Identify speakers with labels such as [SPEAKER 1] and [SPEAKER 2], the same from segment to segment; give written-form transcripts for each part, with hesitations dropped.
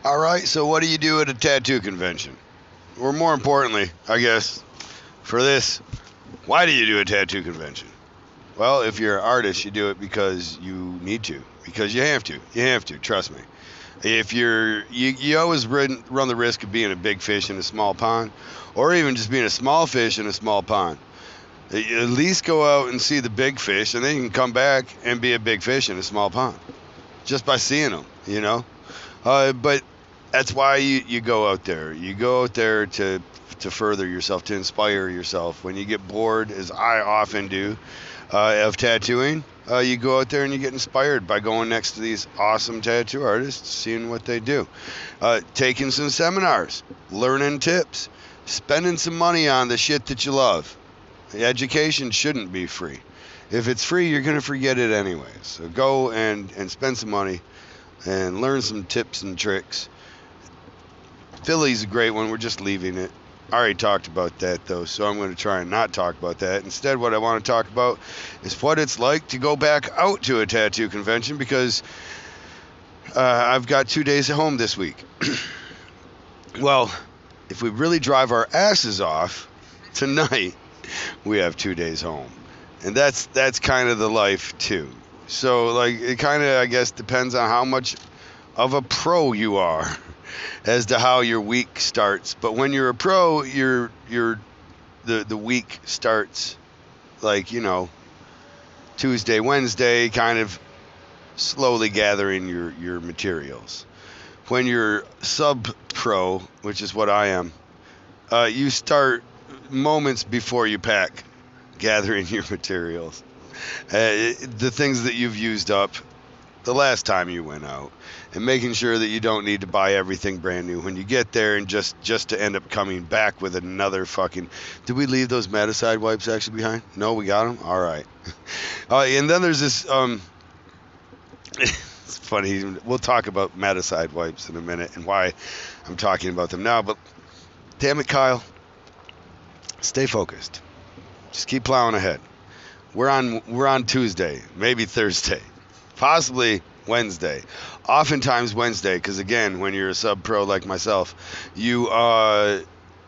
[SPEAKER 1] All right, so what do you do at a tattoo convention? Or more importantly, I guess, for this, why do you do a tattoo convention? Well, if you're an artist, you do it because you need to, because you have to. You have to, trust me. If you always run the risk of being a big fish in a small pond, or even just being a small fish in a small pond. At least go out and see the big fish, and then you can come back and be a big fish in a small pond just by seeing them, you know. But that's why you go out there. You go out there to further yourself, to inspire yourself. When you get bored, as I often do, of tattooing, you go out there and you get inspired by going next to these awesome tattoo artists, seeing what they do, taking some seminars, learning tips, spending some money on the shit that you love. The education shouldn't be free. If it's free, you're going to forget it anyway. So go and spend some money and learn some tips and tricks. Philly's a great one. We're just leaving it. I already talked about that, though, so I'm going to try and not talk about that. Instead, what I want to talk about is what it's like to go back out to a tattoo convention, because I've got 2 days at home this week. Well, if we really drive our asses off tonight, we have 2 days home. And that's kind of the life, too. So, like, it kind of, I guess, depends on how much of a pro you are as to how your week starts. But when you're a pro, the week starts like, Tuesday, Wednesday, kind of slowly gathering your materials. When you're sub pro, which is what I am, you start moments before you pack gathering your materials. The things that you've used up the last time you went out, and making sure that you don't need to buy everything brand new when you get there, and just to end up coming back with another fucking... Did we leave those Maticide wipes actually behind? No, we got them? All right. And then there's this... It's funny. We'll talk about Maticide wipes in a minute and why I'm talking about them now, but damn it, Kyle. Stay focused. Just keep plowing ahead. We're on Tuesday, maybe Thursday, possibly Wednesday. Oftentimes Wednesday, because again, when you're a sub-pro like myself, you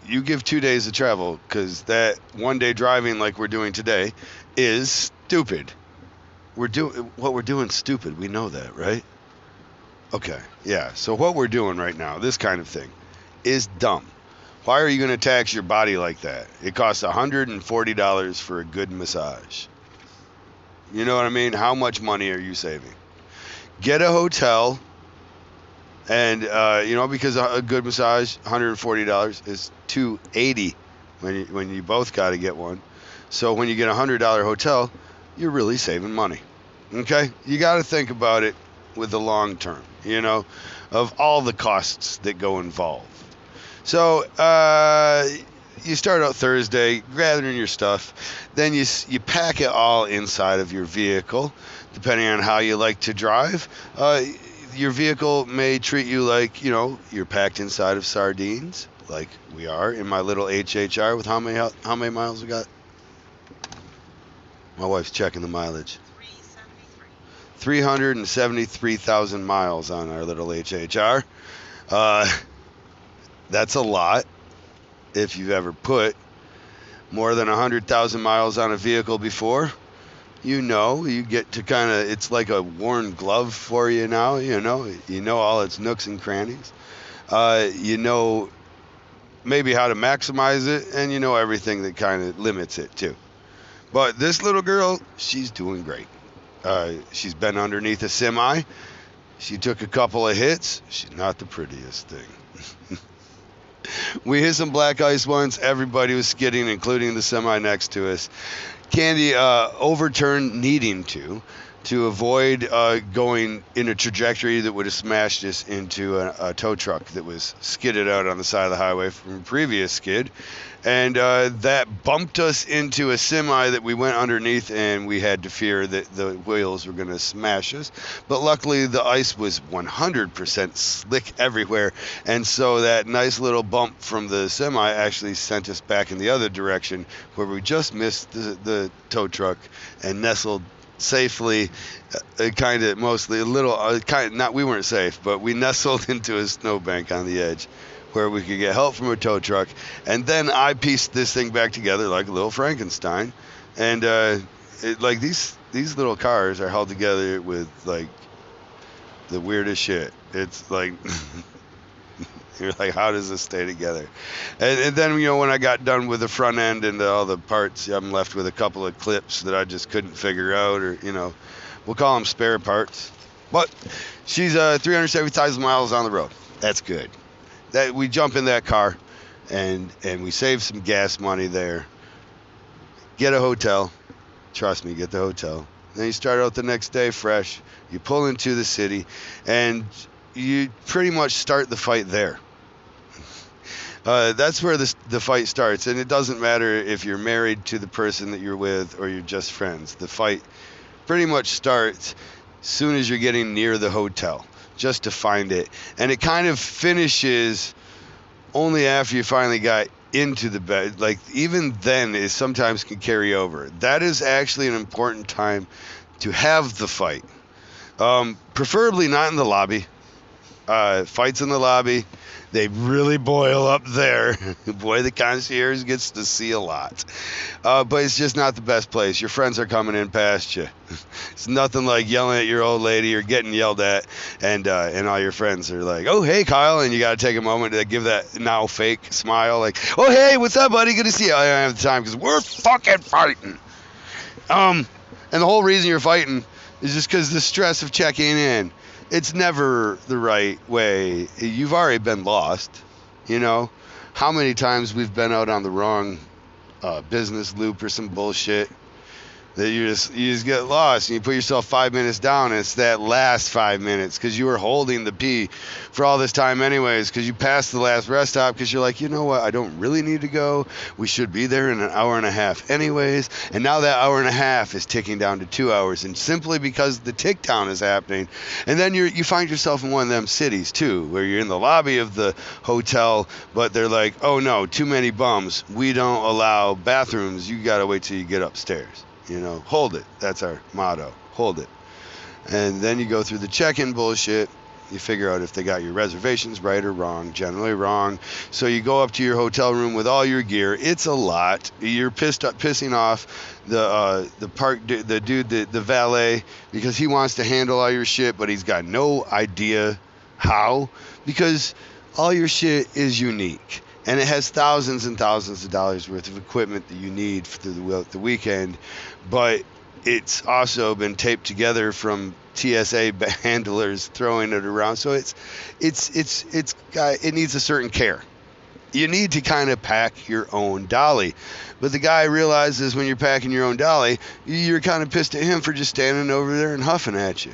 [SPEAKER 1] give 2 days of travel, because that 1 day driving like we're doing today is stupid. What we're doing stupid. We know that, right? Okay, yeah. So what we're doing right now, this kind of thing, is dumb. Why are you going to tax your body like that? It costs $140 for a good massage. You know what I mean? How much money are you saving? Get a hotel, and because a good massage, $140 is $280 when you both got to get one. So when you get a $100 hotel, you're really saving money. Okay? You got to think about it with the long term, of all the costs that go involved. So you start out Thursday gathering your stuff, then you pack it all inside of your vehicle, depending on how you like to drive. Your vehicle may treat you like, you're packed inside of sardines, like we are in my little HHR. With how many miles we got? My wife's checking the mileage. 373,000 miles on our little HHR. That's a lot. If you've ever put more than 100,000 miles on a vehicle before, you get to kind of, it's like a worn glove for you now, you know all its nooks and crannies. Maybe how to maximize it, and everything that kind of limits it too. But this little girl, she's doing great. She's been underneath a semi. She took a couple of hits. She's not the prettiest thing. We hit some black ice once. Everybody was skidding, including the semi next to us. Candy overturned needing to avoid going in a trajectory that would have smashed us into a tow truck that was skidded out on the side of the highway from a previous skid. And that bumped us into a semi that we went underneath, and we had to fear that the wheels were going to smash us. But luckily, the ice was 100% slick everywhere, and so that nice little bump from the semi actually sent us back in the other direction, where we just missed the tow truck and nestled safely, kind of mostly a little, not, we weren't safe, but we nestled into a snowbank on the edge where we could get help from a tow truck. And then I pieced this thing back together like a little Frankenstein. And like these little cars are held together with like the weirdest shit. It's like, you're like, how does this stay together? And then, you know, when I got done with the front end and all the parts, I'm left with a couple of clips that I just couldn't figure out, or, you know, we'll call them spare parts. But she's 370,000 miles on the road. That's good. That we jump in that car, and we save some gas money there. Get a hotel. Trust me, get the hotel. Then you start out the next day fresh. You pull into the city, and you pretty much start the fight there. That's where the fight starts, and it doesn't matter if you're married to the person that you're with or you're just friends. The fight pretty much starts as soon as you're getting near the hotel, just to find it. And it kind of finishes only after you finally got into the bed. Like, even then, it sometimes can carry over. That is actually an important time to have the fight. Preferably not in the lobby. Fights in the lobby, they really boil up there. Boy, the concierge gets to see a lot. But it's just not the best place. Your friends are coming in past you. It's nothing like yelling at your old lady or getting yelled at, and all your friends are like, oh, hey, Kyle, and you got to take a moment to give that now fake smile, like, oh, hey, what's up, buddy? Good to see you. I don't have the time because we're fucking fighting. And the whole reason you're fighting is just because the stress of checking in. It's never the right way. You've already been lost, you know. How many times we've been out on the wrong business loop or some bullshit that you just get lost, and you put yourself 5 minutes down, and it's that last 5 minutes because you were holding the pee for all this time anyways, because you passed the last rest stop because you're like, you know what, I don't really need to go. We should be there in an hour and a half anyways. And now that hour and a half is ticking down to 2 hours, and simply because the tick down is happening. And then you find yourself in one of them cities too, where you're in the lobby of the hotel, but they're like, oh no, too many bums, we don't allow bathrooms, you gotta wait till you get upstairs. You know, hold it. That's our motto. Hold it. And then you go through the check-in bullshit. You figure out if they got your reservations right or wrong. Generally wrong. So you go up to your hotel room with all your gear. It's a lot. You're pissing off the dude, the valet, because he wants to handle all your shit, but he's got no idea how, because all your shit is unique. And it has thousands and thousands of dollars worth of equipment that you need through the weekend, but it's also been taped together from TSA handlers throwing it around. So it needs a certain care. You need to kind of pack your own dolly. But the guy realizes when you're packing your own dolly, you're kind of pissed at him for just standing over there and huffing at you.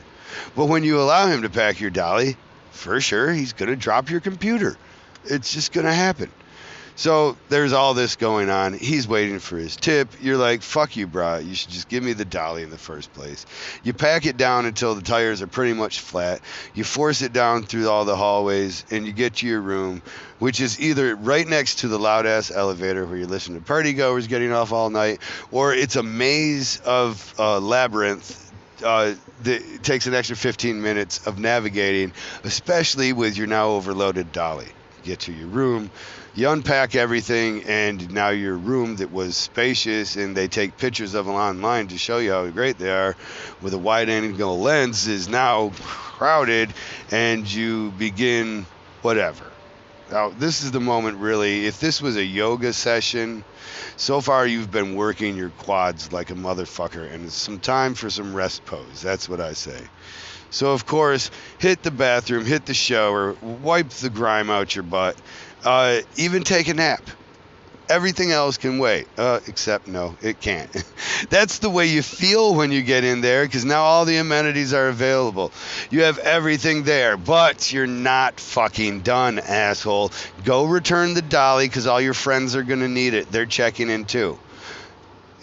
[SPEAKER 1] But when you allow him to pack your dolly, for sure, he's going to drop your computer. It's just going to happen. So there's all this going on. He's waiting for his tip. You're like, fuck you, bro. You should just give me the dolly in the first place. You pack it down until the tires are pretty much flat. You force it down through all the hallways, and you get to your room, which is either right next to the loud-ass elevator where you listen to partygoers getting off all night, or it's a maze of labyrinth that takes an extra 15 minutes of navigating, especially with your now overloaded dolly. You get to your room. You unpack everything, and now your room that was spacious, and they take pictures of them online to show you how great they are with a wide-angle lens, is now crowded, and you begin whatever. Now, this is the moment, really. If this was a yoga session, so far you've been working your quads like a motherfucker, and it's some time for some rest pose. That's what I say. So, of course, hit the bathroom, hit the shower, wipe the grime out your butt. Even take a nap. Everything else can wait, except no, it can't. That's the way you feel when you get in there, because now all the amenities are available. You have everything there, but you're not fucking done, asshole. Go return the dolly, because all your friends are going to need it. They're checking in too.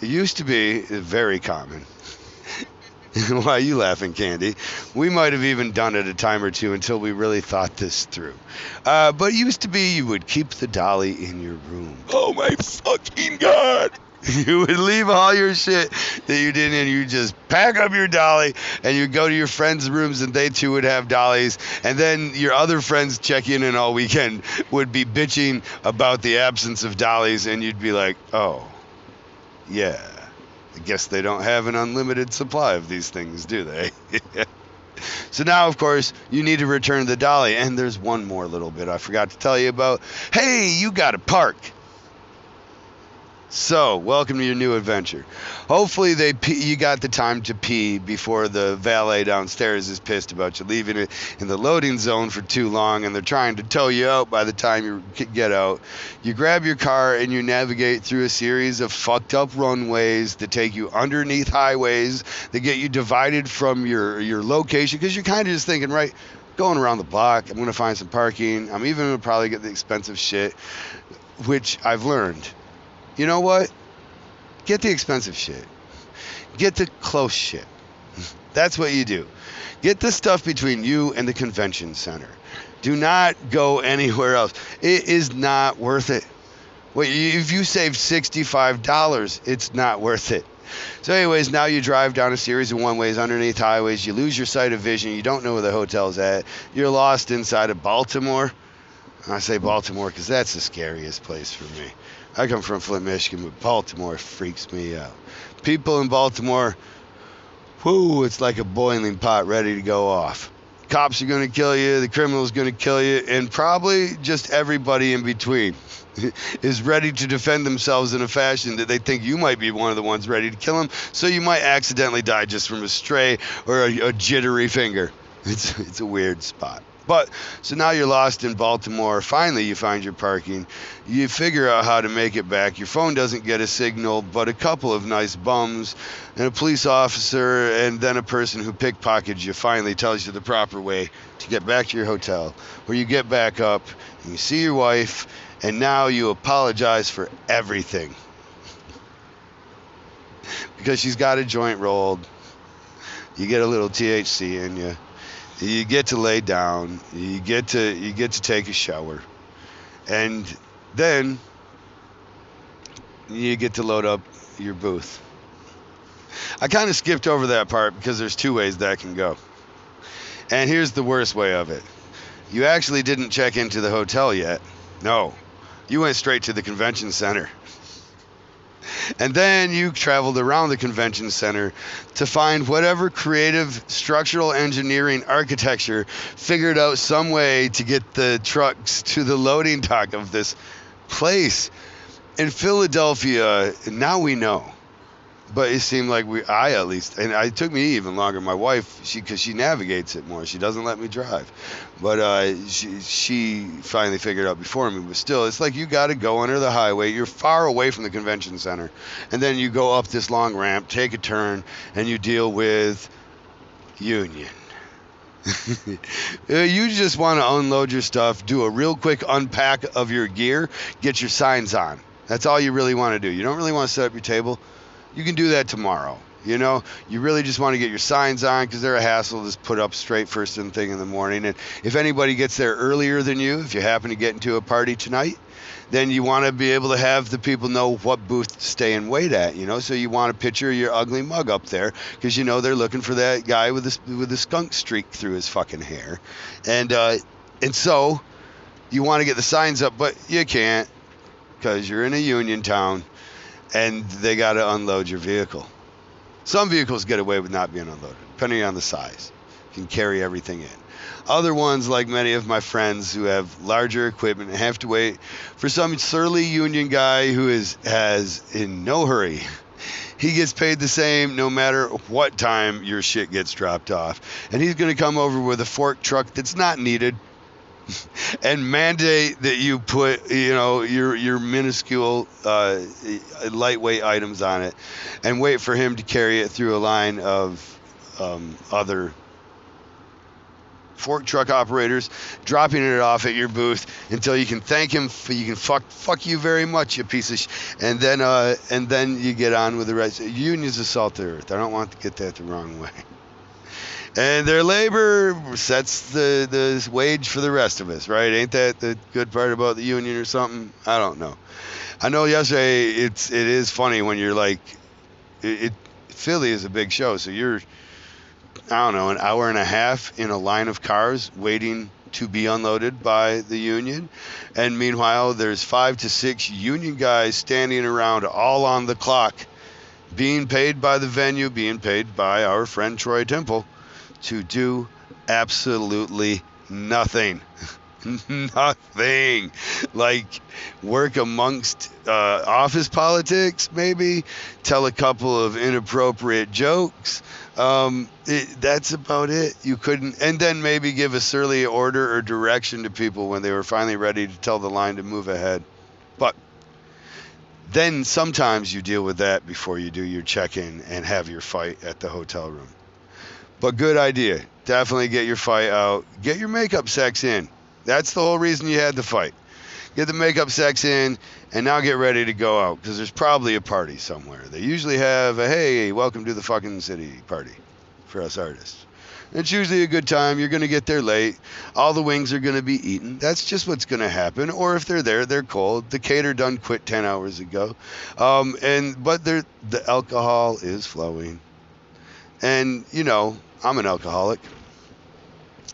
[SPEAKER 1] It used to be very common. Why are you laughing, Candy? We might have even done it a time or two until we really thought this through. But it used to be you would keep the dolly in your room. Oh my fucking God! You would leave all your shit that you didn't, and you just pack up your dolly, and you go to your friends' rooms, and they too would have dollies. And then your other friends checking in all weekend would be bitching about the absence of dollies, and you'd be like, oh, yeah, I guess they don't have an unlimited supply of these things, do they? So now, of course, you need to return the dolly. And there's one more little bit I forgot to tell you about. Hey, you got to park. So, welcome to your new adventure. Hopefully you got the time to pee before the valet downstairs is pissed about you leaving it in the loading zone for too long, and they're trying to tow you out by the time you get out. You grab your car and you navigate through a series of fucked up runways that take you underneath highways that get you divided from your location, because you're kind of just thinking, right, going around the block, I'm going to find some parking. I'm even going to probably get the expensive shit, which I've learned. You know what? Get the expensive shit. Get the close shit. That's what you do. Get the stuff between you and the convention center. Do not go anywhere else. It is not worth it. If you save $65, it's not worth it. So anyways, now you drive down a series of one-ways underneath highways. You lose your sight of vision. You don't know where the hotel's at. You're lost inside of Baltimore. I say Baltimore because that's the scariest place for me. I come from Flint, Michigan, but Baltimore freaks me out. People in Baltimore, whoo, it's like a boiling pot ready to go off. Cops are going to kill you, the criminal's going to kill you, and probably just everybody in between is ready to defend themselves in a fashion that they think you might be one of the ones ready to kill them, so you might accidentally die just from a stray or a jittery finger. It's a weird spot. But, so now you're lost in Baltimore. Finally, you find your parking. You figure out how to make it back. Your phone doesn't get a signal, but a couple of nice bums and a police officer and then a person who pickpockets you finally tells you the proper way to get back to your hotel, where you get back up and you see your wife, and now you apologize for everything. Because she's got a joint rolled. You get a little THC in you. You get to lay down, you get to take a shower, and then you get to load up your booth. I kind of skipped over that part because there's two ways that can go. And here's the worst way of it. You actually didn't check into the hotel yet. No, you went straight to the convention center. And then you traveled around the convention center to find whatever creative structural engineering architecture figured out some way to get the trucks to the loading dock of this place. In Philadelphia, now we know. But it seemed like I at least, and it took me even longer. My wife, because she navigates it more. She doesn't let me drive. But she finally figured it out before me. But still, it's like you got to go under the highway. You're far away from the convention center. And then you go up this long ramp, take a turn, and you deal with Union. You just want to unload your stuff, do a real quick unpack of your gear, get your signs on. That's all you really want to do. You don't really want to set up your table. You can do that tomorrow. You know, you really just want to get your signs on because they're a hassle to just put up straight first thing in the morning. And if anybody gets there earlier than you, if you happen to get into a party tonight, then you want to be able to have the people know what booth to stay and wait at, you know. So you want to picture your ugly mug up there because you know they're looking for that guy with a skunk streak through his fucking hair. And so you want to get the signs up, but you can't because you're in a union town. And they got to unload your vehicle. Some vehicles get away with not being unloaded, depending on the size. You can carry everything in. Other ones, like many of my friends who have larger equipment, have to wait for some surly union guy who has in no hurry. He gets paid the same no matter what time your shit gets dropped off. And he's going to come over with a fork truck that's not needed and mandate that you put, you know, your minuscule lightweight items on it and wait for him to carry it through a line of other fork truck operators, dropping it off at your booth until you can thank him for, you can fuck you very much, you piece of and then you get on with the rest. Unions assault the earth. I don't want to get that the wrong way. And their labor sets the wage for the rest of us, right? Ain't that the good part about the union or something? I don't know. I know yesterday it is funny when you're like, Philly is a big show, so you're, I don't know, an hour and a half in a line of cars waiting to be unloaded by the union. And meanwhile, there's 5 to 6 union guys standing around all on the clock, being paid by the venue, being paid by our friend Troy Temple to do absolutely nothing. Nothing. Like work amongst office politics, maybe tell a couple of inappropriate jokes. That's about it. You couldn't, and then maybe give a surly order or direction to people when they were finally ready to tell the line to move ahead. But then sometimes you deal with that before you do your check-in and have your fight at the hotel room. But good idea. Definitely get your fight out. Get your makeup sex in. That's the whole reason you had the fight. Get the makeup sex in, and now get ready to go out, because there's probably a party somewhere. They usually have a, hey, welcome to the fucking city party for us artists. It's usually a good time. You're going to get there late. All the wings are going to be eaten. That's just what's going to happen. Or if they're there, they're cold. The cater done quit 10 hours ago. But the alcohol is flowing. And, you know, I'm an alcoholic.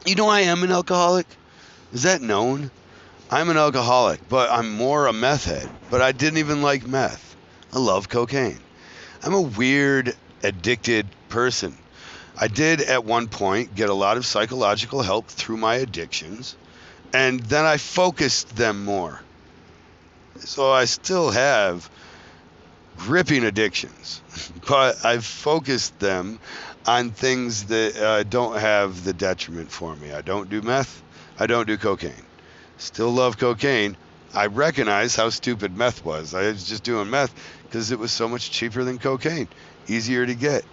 [SPEAKER 1] You know I am an alcoholic? Is that known? I'm an alcoholic, but I'm more a meth head. But I didn't even like meth. I love cocaine. I'm a weird, addicted person. I did at one point get a lot of psychological help through my addictions, and then I focused them more. So I still have gripping addictions, but I've focused them on things that don't have the detriment for me. I don't do meth. I don't do cocaine. Still love cocaine. I recognize how stupid meth was. I was just doing meth because it was so much cheaper than cocaine, easier to get.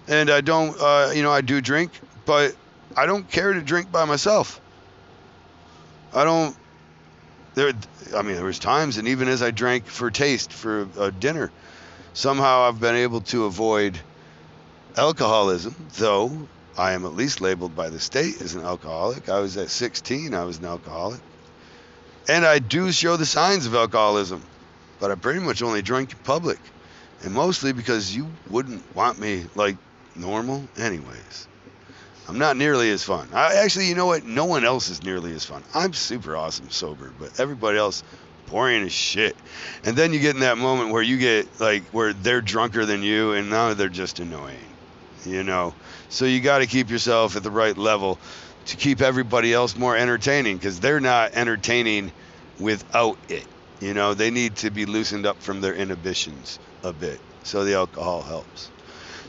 [SPEAKER 1] And I don't, I do drink, but I don't care to drink by myself. There was times, and even as I drank for taste for a dinner, somehow I've been able to avoid alcoholism, though I am at least labeled by the state as an alcoholic. I was at 16, I was an alcoholic. And I do show the signs of alcoholism, but I pretty much only drink in public. And mostly because you wouldn't want me like normal anyways. I'm not nearly as fun. Actually, you know what? No one else is nearly as fun. I'm super awesome sober, but everybody else boring as shit. And then you get in that moment where you get like where they're drunker than you and now they're just annoying. You know, so you got to keep yourself at the right level to keep everybody else more entertaining, because they're not entertaining without it. You know, they need to be loosened up from their inhibitions a bit. So the alcohol helps.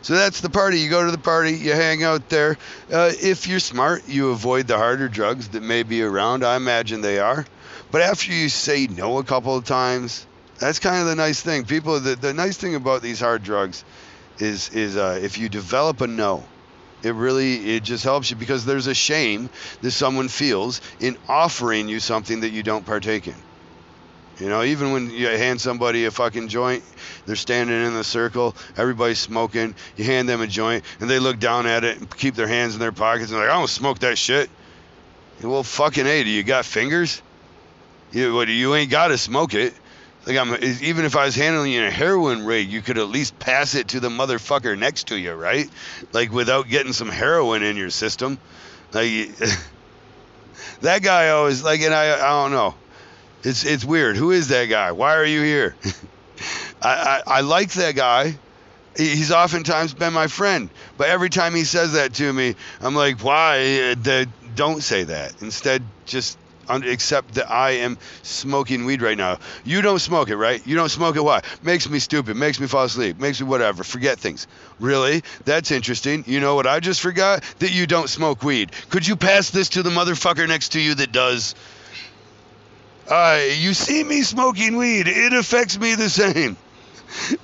[SPEAKER 1] So that's the party. You go to the party, you hang out there. If you're smart, you avoid the harder drugs that may be around. I imagine they are. But after you say no a couple of times, that's kind of the nice thing. People, the nice thing about these hard drugs is if you develop a no, it just helps you, because there's a shame that someone feels in offering you something that you don't partake in. You know, even when you hand somebody a fucking joint, they're standing in the circle, everybody's smoking, you hand them a joint, and they look down at it and keep their hands in their pockets and they're like, I don't smoke that shit. Well, fucking A, do you got fingers? You ain't got to smoke it. Like even if I was handling you in a heroin rig, you could at least pass it to the motherfucker next to you, right? Like without getting some heroin in your system. Like that guy always like, and I don't know. It's weird. Who is that guy? Why are you here? I like that guy. He's oftentimes been my friend, but every time he says that to me, I'm like, why? Don't say that. Instead, just accept that I am smoking weed right now. You don't smoke it, right? You don't smoke it. Why? Makes me stupid. Makes me fall asleep. Makes me whatever. Forget things. Really? That's interesting. You know what I just forgot? That you don't smoke weed. Could you pass this to the motherfucker next to you that does? You see me smoking weed. It affects me the same.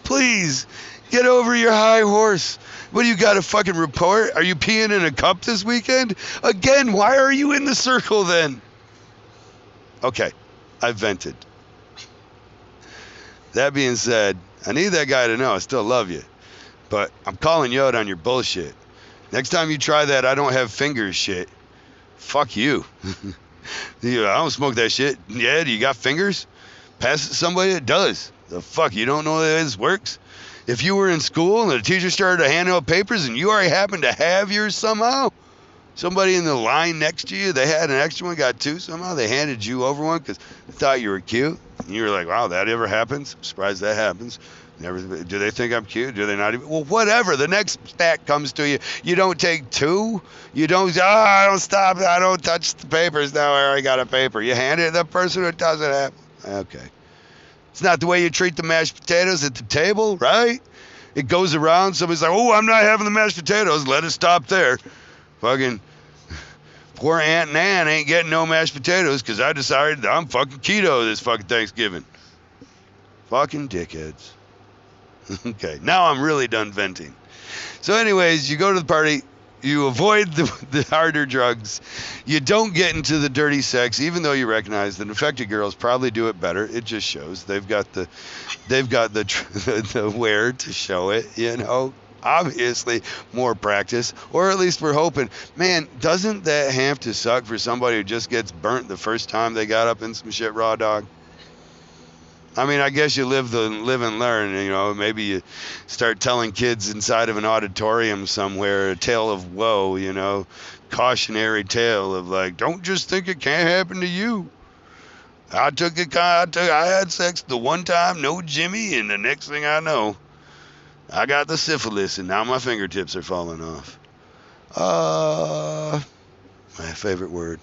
[SPEAKER 1] Please, get over your high horse. What, do you got a fucking report? Are you peeing in a cup this weekend? Again, why are you in the circle then? Okay, I vented. That being said, I need that guy to know I still love you. But I'm calling you out on your bullshit. Next time you try that, I don't have fingers shit. Fuck you. I don't smoke that shit. Yeah, do you got fingers? Pass it to somebody that does. The fuck, you don't know that this works? If you were in school and the teacher started to hand out papers and you already happened to have yours somehow, somebody in the line next to you, they had an extra one, got two somehow, they handed you over one because they thought you were cute. And you were like, wow, that ever happens? I'm surprised that happens. Never. Do they think I'm cute? Do they not even? Well, whatever. The next stack comes to you. You don't take two. You don't. Oh, I don't stop. I don't touch the papers now. I already got a paper. You hand it to the person who doesn't have. Okay. It's not the way you treat the mashed potatoes at the table, right? It goes around. Somebody's like, oh, I'm not having the mashed potatoes. Let it stop there. Fucking poor Aunt Nan ain't getting no mashed potatoes because I decided I'm fucking keto this fucking Thanksgiving. Fucking dickheads. Okay, now I'm really done venting. So anyways, you go to the party, you avoid the harder drugs, you don't get into the dirty sex, even though you recognize that infected girls probably do it better. It just shows they've got the wear to show it, you know. Obviously more practice, or at least we're hoping. Man, doesn't that have to suck for somebody who just gets burnt the first time they got up in some shit, raw dog? I mean, I guess you live and learn, you know. Maybe you start telling kids inside of an auditorium somewhere a tale of woe, you know, cautionary tale of like, don't just think it can't happen to you. I had sex the one time, no Jimmy, and the next thing I know, I got the syphilis, and now my fingertips are falling off. My favorite word.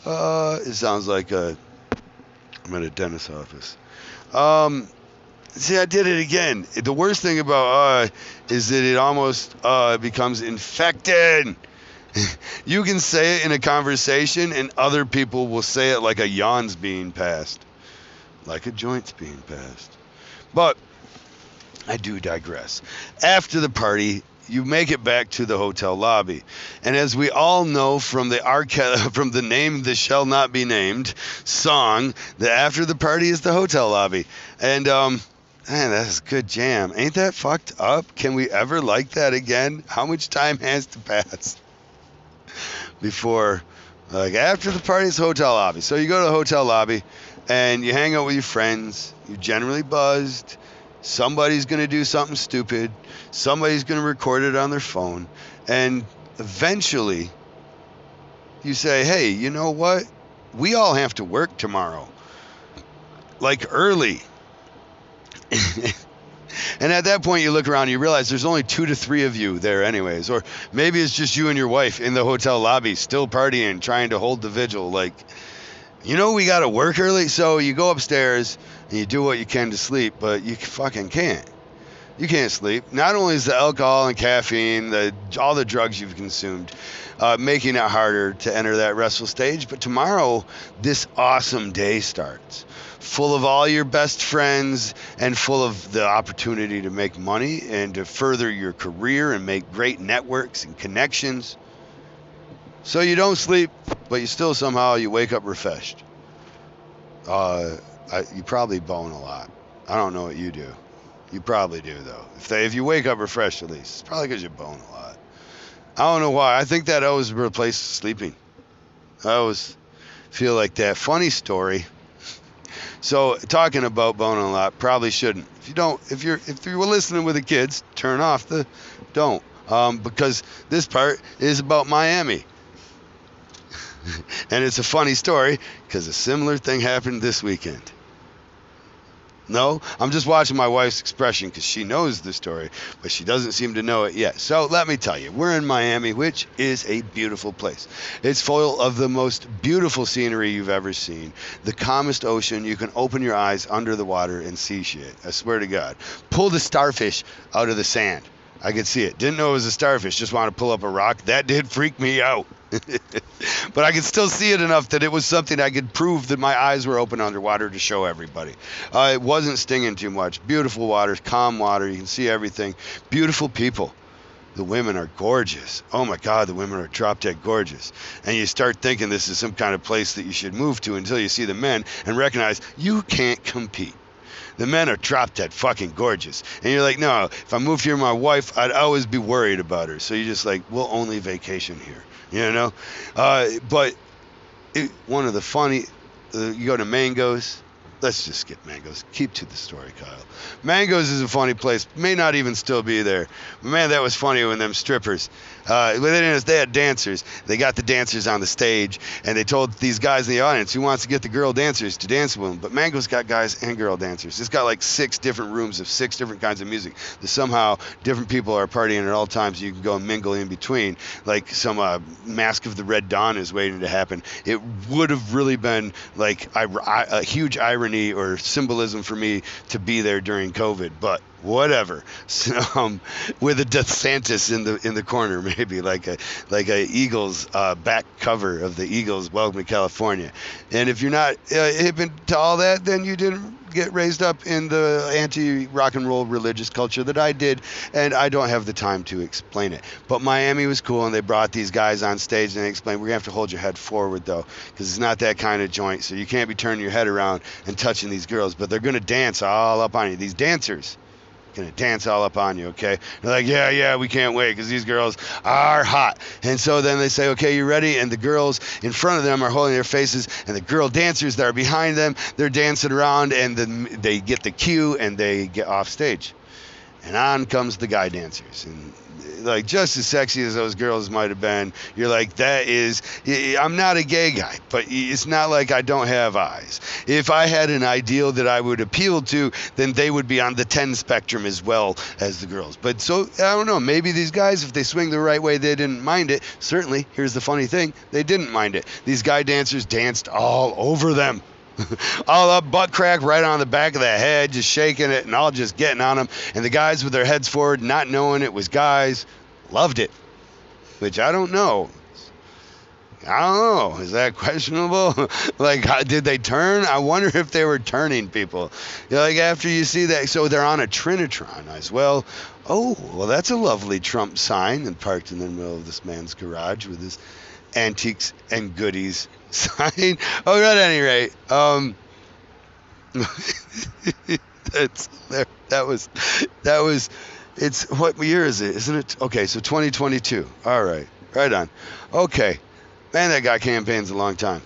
[SPEAKER 1] It sounds like I'm at a dentist's office. See, I did it again. The worst thing about is that it almost becomes infected. You can say it in a conversation, and other people will say it like a yawn's being passed, like a joint's being passed. But I do digress. After the party, you make it back to the hotel lobby, and as we all know from the name "This Shall Not Be Named" song, that after the party is the hotel lobby. And man, that's a good jam. Ain't that fucked up? Can we ever like that again? How much time has to pass before, like, after the party is hotel lobby? So you go to the hotel lobby, and you hang out with your friends. You're generally buzzed. Somebody's going to do something stupid. Somebody's going to record it on their phone. And eventually, you say, hey, you know what? We all have to work tomorrow. Like, early. And at that point, you look around and you realize there's only 2 to 3 of you there anyways. Or maybe it's just you and your wife in the hotel lobby, still partying, trying to hold the vigil. Like, you know, we got to work early. So you go upstairs and you do what you can to sleep, but you fucking can't. You can't sleep. Not only is the alcohol and caffeine, all the drugs you've consumed, making it harder to enter that restful stage, but tomorrow, this awesome day starts. Full of all your best friends and full of the opportunity to make money and to further your career and make great networks and connections. So you don't sleep, but you still somehow you wake up refreshed. You probably bone a lot. I don't know what you do. You probably do, though. If you wake up refreshed, at least. It's probably because you bone a lot. I don't know why. I think that always replaces sleeping. I always feel like that. Funny story. So, talking about boning a lot, probably shouldn't. If you were listening with the kids, turn off the don't. Because this part is about Miami. And it's a funny story because a similar thing happened this weekend. No, I'm just watching my wife's expression because she knows the story, but she doesn't seem to know it yet. So let me tell you, we're in Miami, which is a beautiful place. It's full of the most beautiful scenery you've ever seen. The calmest ocean. You can open your eyes under the water and see shit. I swear to God. Pull the starfish out of the sand. I could see it. Didn't know it was a starfish. Just wanted to pull up a rock. That did freak me out. But I could still see it enough that it was something I could prove that my eyes were open underwater to show everybody. It wasn't stinging too much. Beautiful water, calm water. You can see everything. Beautiful people. The women are gorgeous. Oh my God, the women are drop dead gorgeous. And you start thinking this is some kind of place that you should move to until you see the men and recognize you can't compete. The men are drop dead fucking gorgeous. And you're like, no, if I moved here with my wife, I'd always be worried about her. So you're just like, we'll only vacation here, you know? But one of the funny, you go to Mango's. Let's just skip Mango's. Keep to the story, Kyle. Mango's is a funny place. May not even still be there. But man, that was funny when them strippers. They had dancers. They got the dancers on the stage, and they told these guys in the audience who wants to get the girl dancers to dance with them. But Mango's got guys and girl dancers. It's got like 6 different rooms of 6 different kinds of music. That somehow different people are partying at all times. You can go and mingle in between. Like some Mask of the Red Dawn is waiting to happen. It would have really been like a huge irony or symbolism for me to be there during COVID, but whatever. So, with a DeSantis in the corner, maybe like a Eagles back cover of the Eagles Welcome to California. And if you're not hip to all that, then you didn't get raised up in the anti-rock and roll religious culture that I did, and I don't have the time to explain it. But Miami was cool, and they brought these guys on stage, and they explained, we're going to have to hold your head forward, though, because it's not that kind of joint, so you can't be turning your head around and touching these girls, but they're going to dance all up on you. These dancers going to dance all up on you, okay? They're like, yeah, we can't wait because these girls are hot. And so then they say, okay, you ready? And the girls in front of them are holding their faces, and the girl dancers that are behind them, they're dancing around, and then they get the cue, and they get off stage. And on comes the guy dancers. And like, just as sexy as those girls might have been, you're like, I'm not a gay guy, but it's not like I don't have eyes. If I had an ideal that I would appeal to, then they would be on the 10 spectrum as well as the girls. But so, I don't know, maybe these guys, if they swing the right way, they didn't mind it. Certainly, here's the funny thing, they didn't mind it. These guy dancers danced all over them. All up, butt crack, right on the back of the head, just shaking it and all just getting on them. And the guys with their heads forward, not knowing it was guys, loved it. Which I don't know. Is that questionable? Like, did they turn? I wonder if they were turning people. Like, after you see that, so they're on a Trinitron as well. Oh, well, that's a lovely Trump sign, and parked in the middle of this man's garage with his antiques and goodies sign. Oh, at any rate, that was. It's what year is it? Isn't it? Okay, so 2022. All right, right on. Okay, man, that guy campaigns a long time.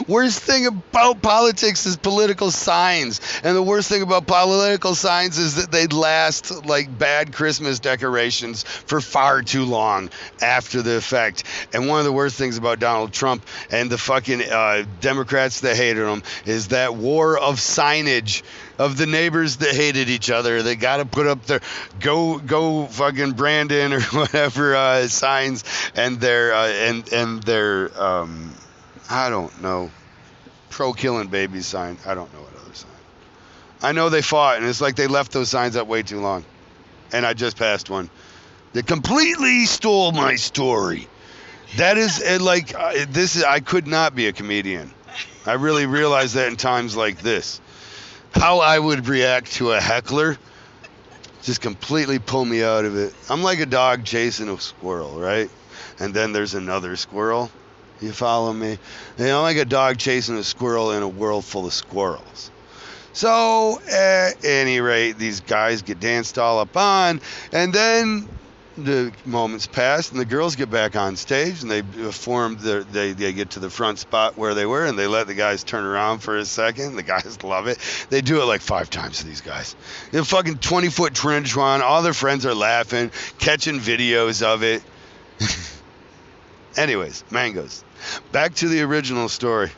[SPEAKER 1] Worst thing about politics is political signs. And the worst thing about political signs is that they last like bad Christmas decorations for far too long after the effect. And one of the worst things about Donald Trump and the fucking Democrats that hated him is that war of signage of the neighbors that hated each other. They got to put up their go fucking Brandon or whatever signs and their I don't know, pro-killing babies sign. I don't know what other sign. I know they fought, and it's like they left those signs up way too long. And I just passed one that completely stole my story. That is like I could not be a comedian. I really realize that in times like this. How I would react to a heckler just completely pull me out of it. I'm like a dog chasing a squirrel, right? And then there's another squirrel. You follow me? You know, like a dog chasing a squirrel in a world full of squirrels. So, at any rate, these guys get danced all up on, and then the moments pass, and the girls get back on stage, and they they get to the front spot where they were, and they let the guys turn around for a second. The guys love it. They do it like 5 times to these guys. They're fucking 20-foot Trinitron. All their friends are laughing, catching videos of it. Anyways, Mango's. Back to the original story,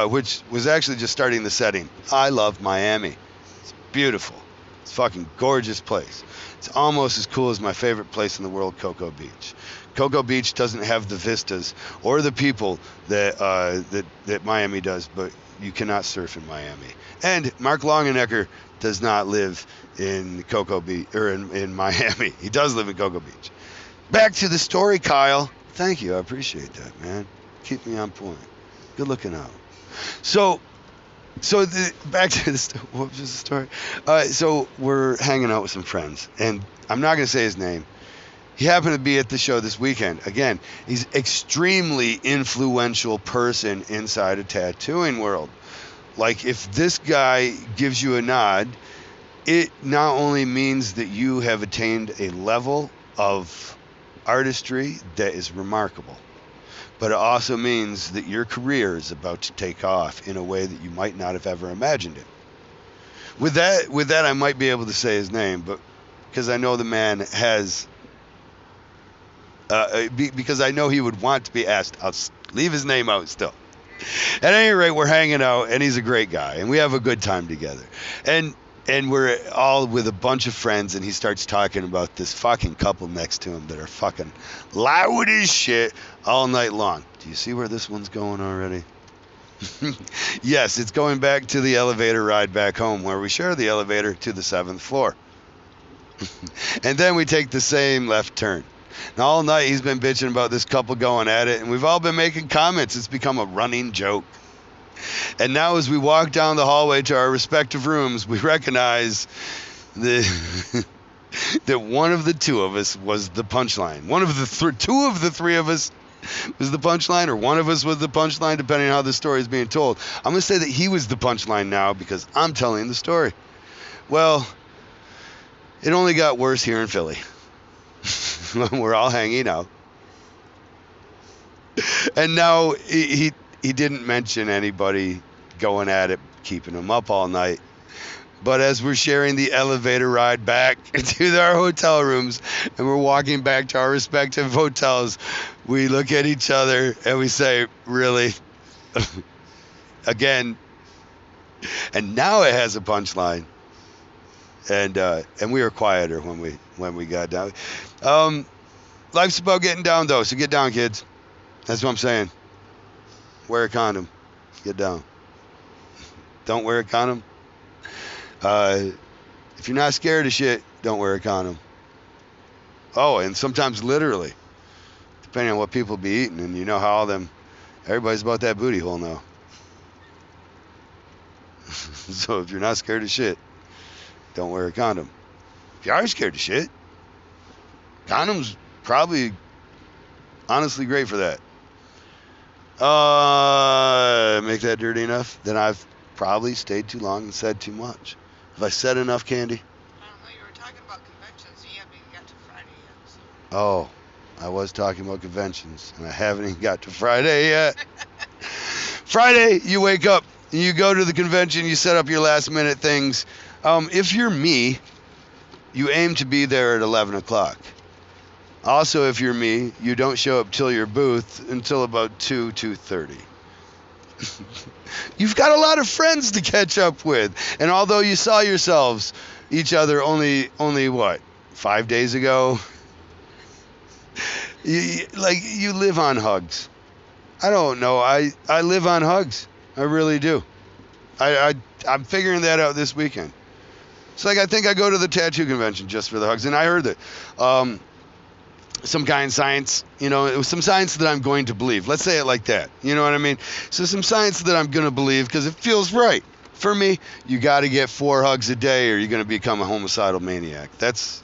[SPEAKER 1] which was actually just starting the setting. I love Miami. It's beautiful. It's a fucking gorgeous place. It's almost as cool as my favorite place in the world, Cocoa Beach. Cocoa Beach doesn't have the vistas or the people that Miami does, but you cannot surf in Miami. And Mark Longenecker does not live in Cocoa Beach or in Miami. He does live in Cocoa Beach. Back to the story, Kyle. Thank you. I appreciate that, man. Keep me on point. Good looking out. So back to this. What was the story? So we're hanging out with some friends, and I'm not going to say his name. He happened to be at the show this weekend. Again, he's extremely influential person inside a tattooing world. Like, if this guy gives you a nod, it not only means that you have attained a level of artistry that is remarkable, but it also means that your career is about to take off in a way that you might not have ever imagined it. With that, I might be able to say his name, but because I know the man has, because I know he would want to be asked, I'll leave his name out still. At any rate, we're hanging out, and he's a great guy, and we have a good time together. And we're all with a bunch of friends, and he starts talking about this fucking couple next to him that are fucking loud as shit all night long. Do you see where this one's going already? Yes, it's going back to the elevator ride back home, where we share the elevator to the 7th floor. And then we take the same left turn. And all night he's been bitching about this couple going at it, and we've all been making comments. It's become a running joke. And now as we walk down the hallway to our respective rooms, we recognize that one of the two of us was the punchline. One of the two of the three of us was the punchline, or one of us was the punchline, depending on how the story is being told. I'm going to say that he was the punchline now because I'm telling the story. Well, it only got worse here in Philly. We're all hanging out. And now he didn't mention anybody going at it, keeping him up all night. But as we're sharing the elevator ride back to our hotel rooms and we're walking back to our respective hotels, we look at each other and we say, really? Again. And now it has a punchline. And we were quieter when we got down. Life's about getting down, though, so get down, kids. That's what I'm saying. Wear a condom. Get down. Don't wear a condom. If you're not scared of shit, don't wear a condom. Oh, and sometimes literally, depending on what people be eating, and you know how everybody's about that booty hole now. So if you're not scared of shit, don't wear a condom. If you are scared of shit, condoms probably honestly great for that. Make that dirty enough? Then I've probably stayed too long and said too much. Have I said enough, Candy?
[SPEAKER 2] I don't know. You were talking about conventions. You haven't even got to Friday yet. So.
[SPEAKER 1] Oh, I was talking about conventions, and I haven't even got to Friday yet. Friday, you wake up, and you go to the convention, you set up your last-minute things. If you're me, you aim to be there at 11 o'clock. Also, if you're me, you don't show up till your booth until about 2:30. You've got a lot of friends to catch up with. And although you saw each other only what, 5 days ago? You live on hugs. I don't know. I live on hugs. I really do. I'm figuring that out this weekend. It's like I think I go to the tattoo convention just for the hugs. And I heard that some kind of science, it was some science that I'm going to believe. Let's say it like that. You know what I mean? So some science that I'm going to believe because it feels right. For me, you got to get 4 hugs a day or you're going to become a homicidal maniac. That's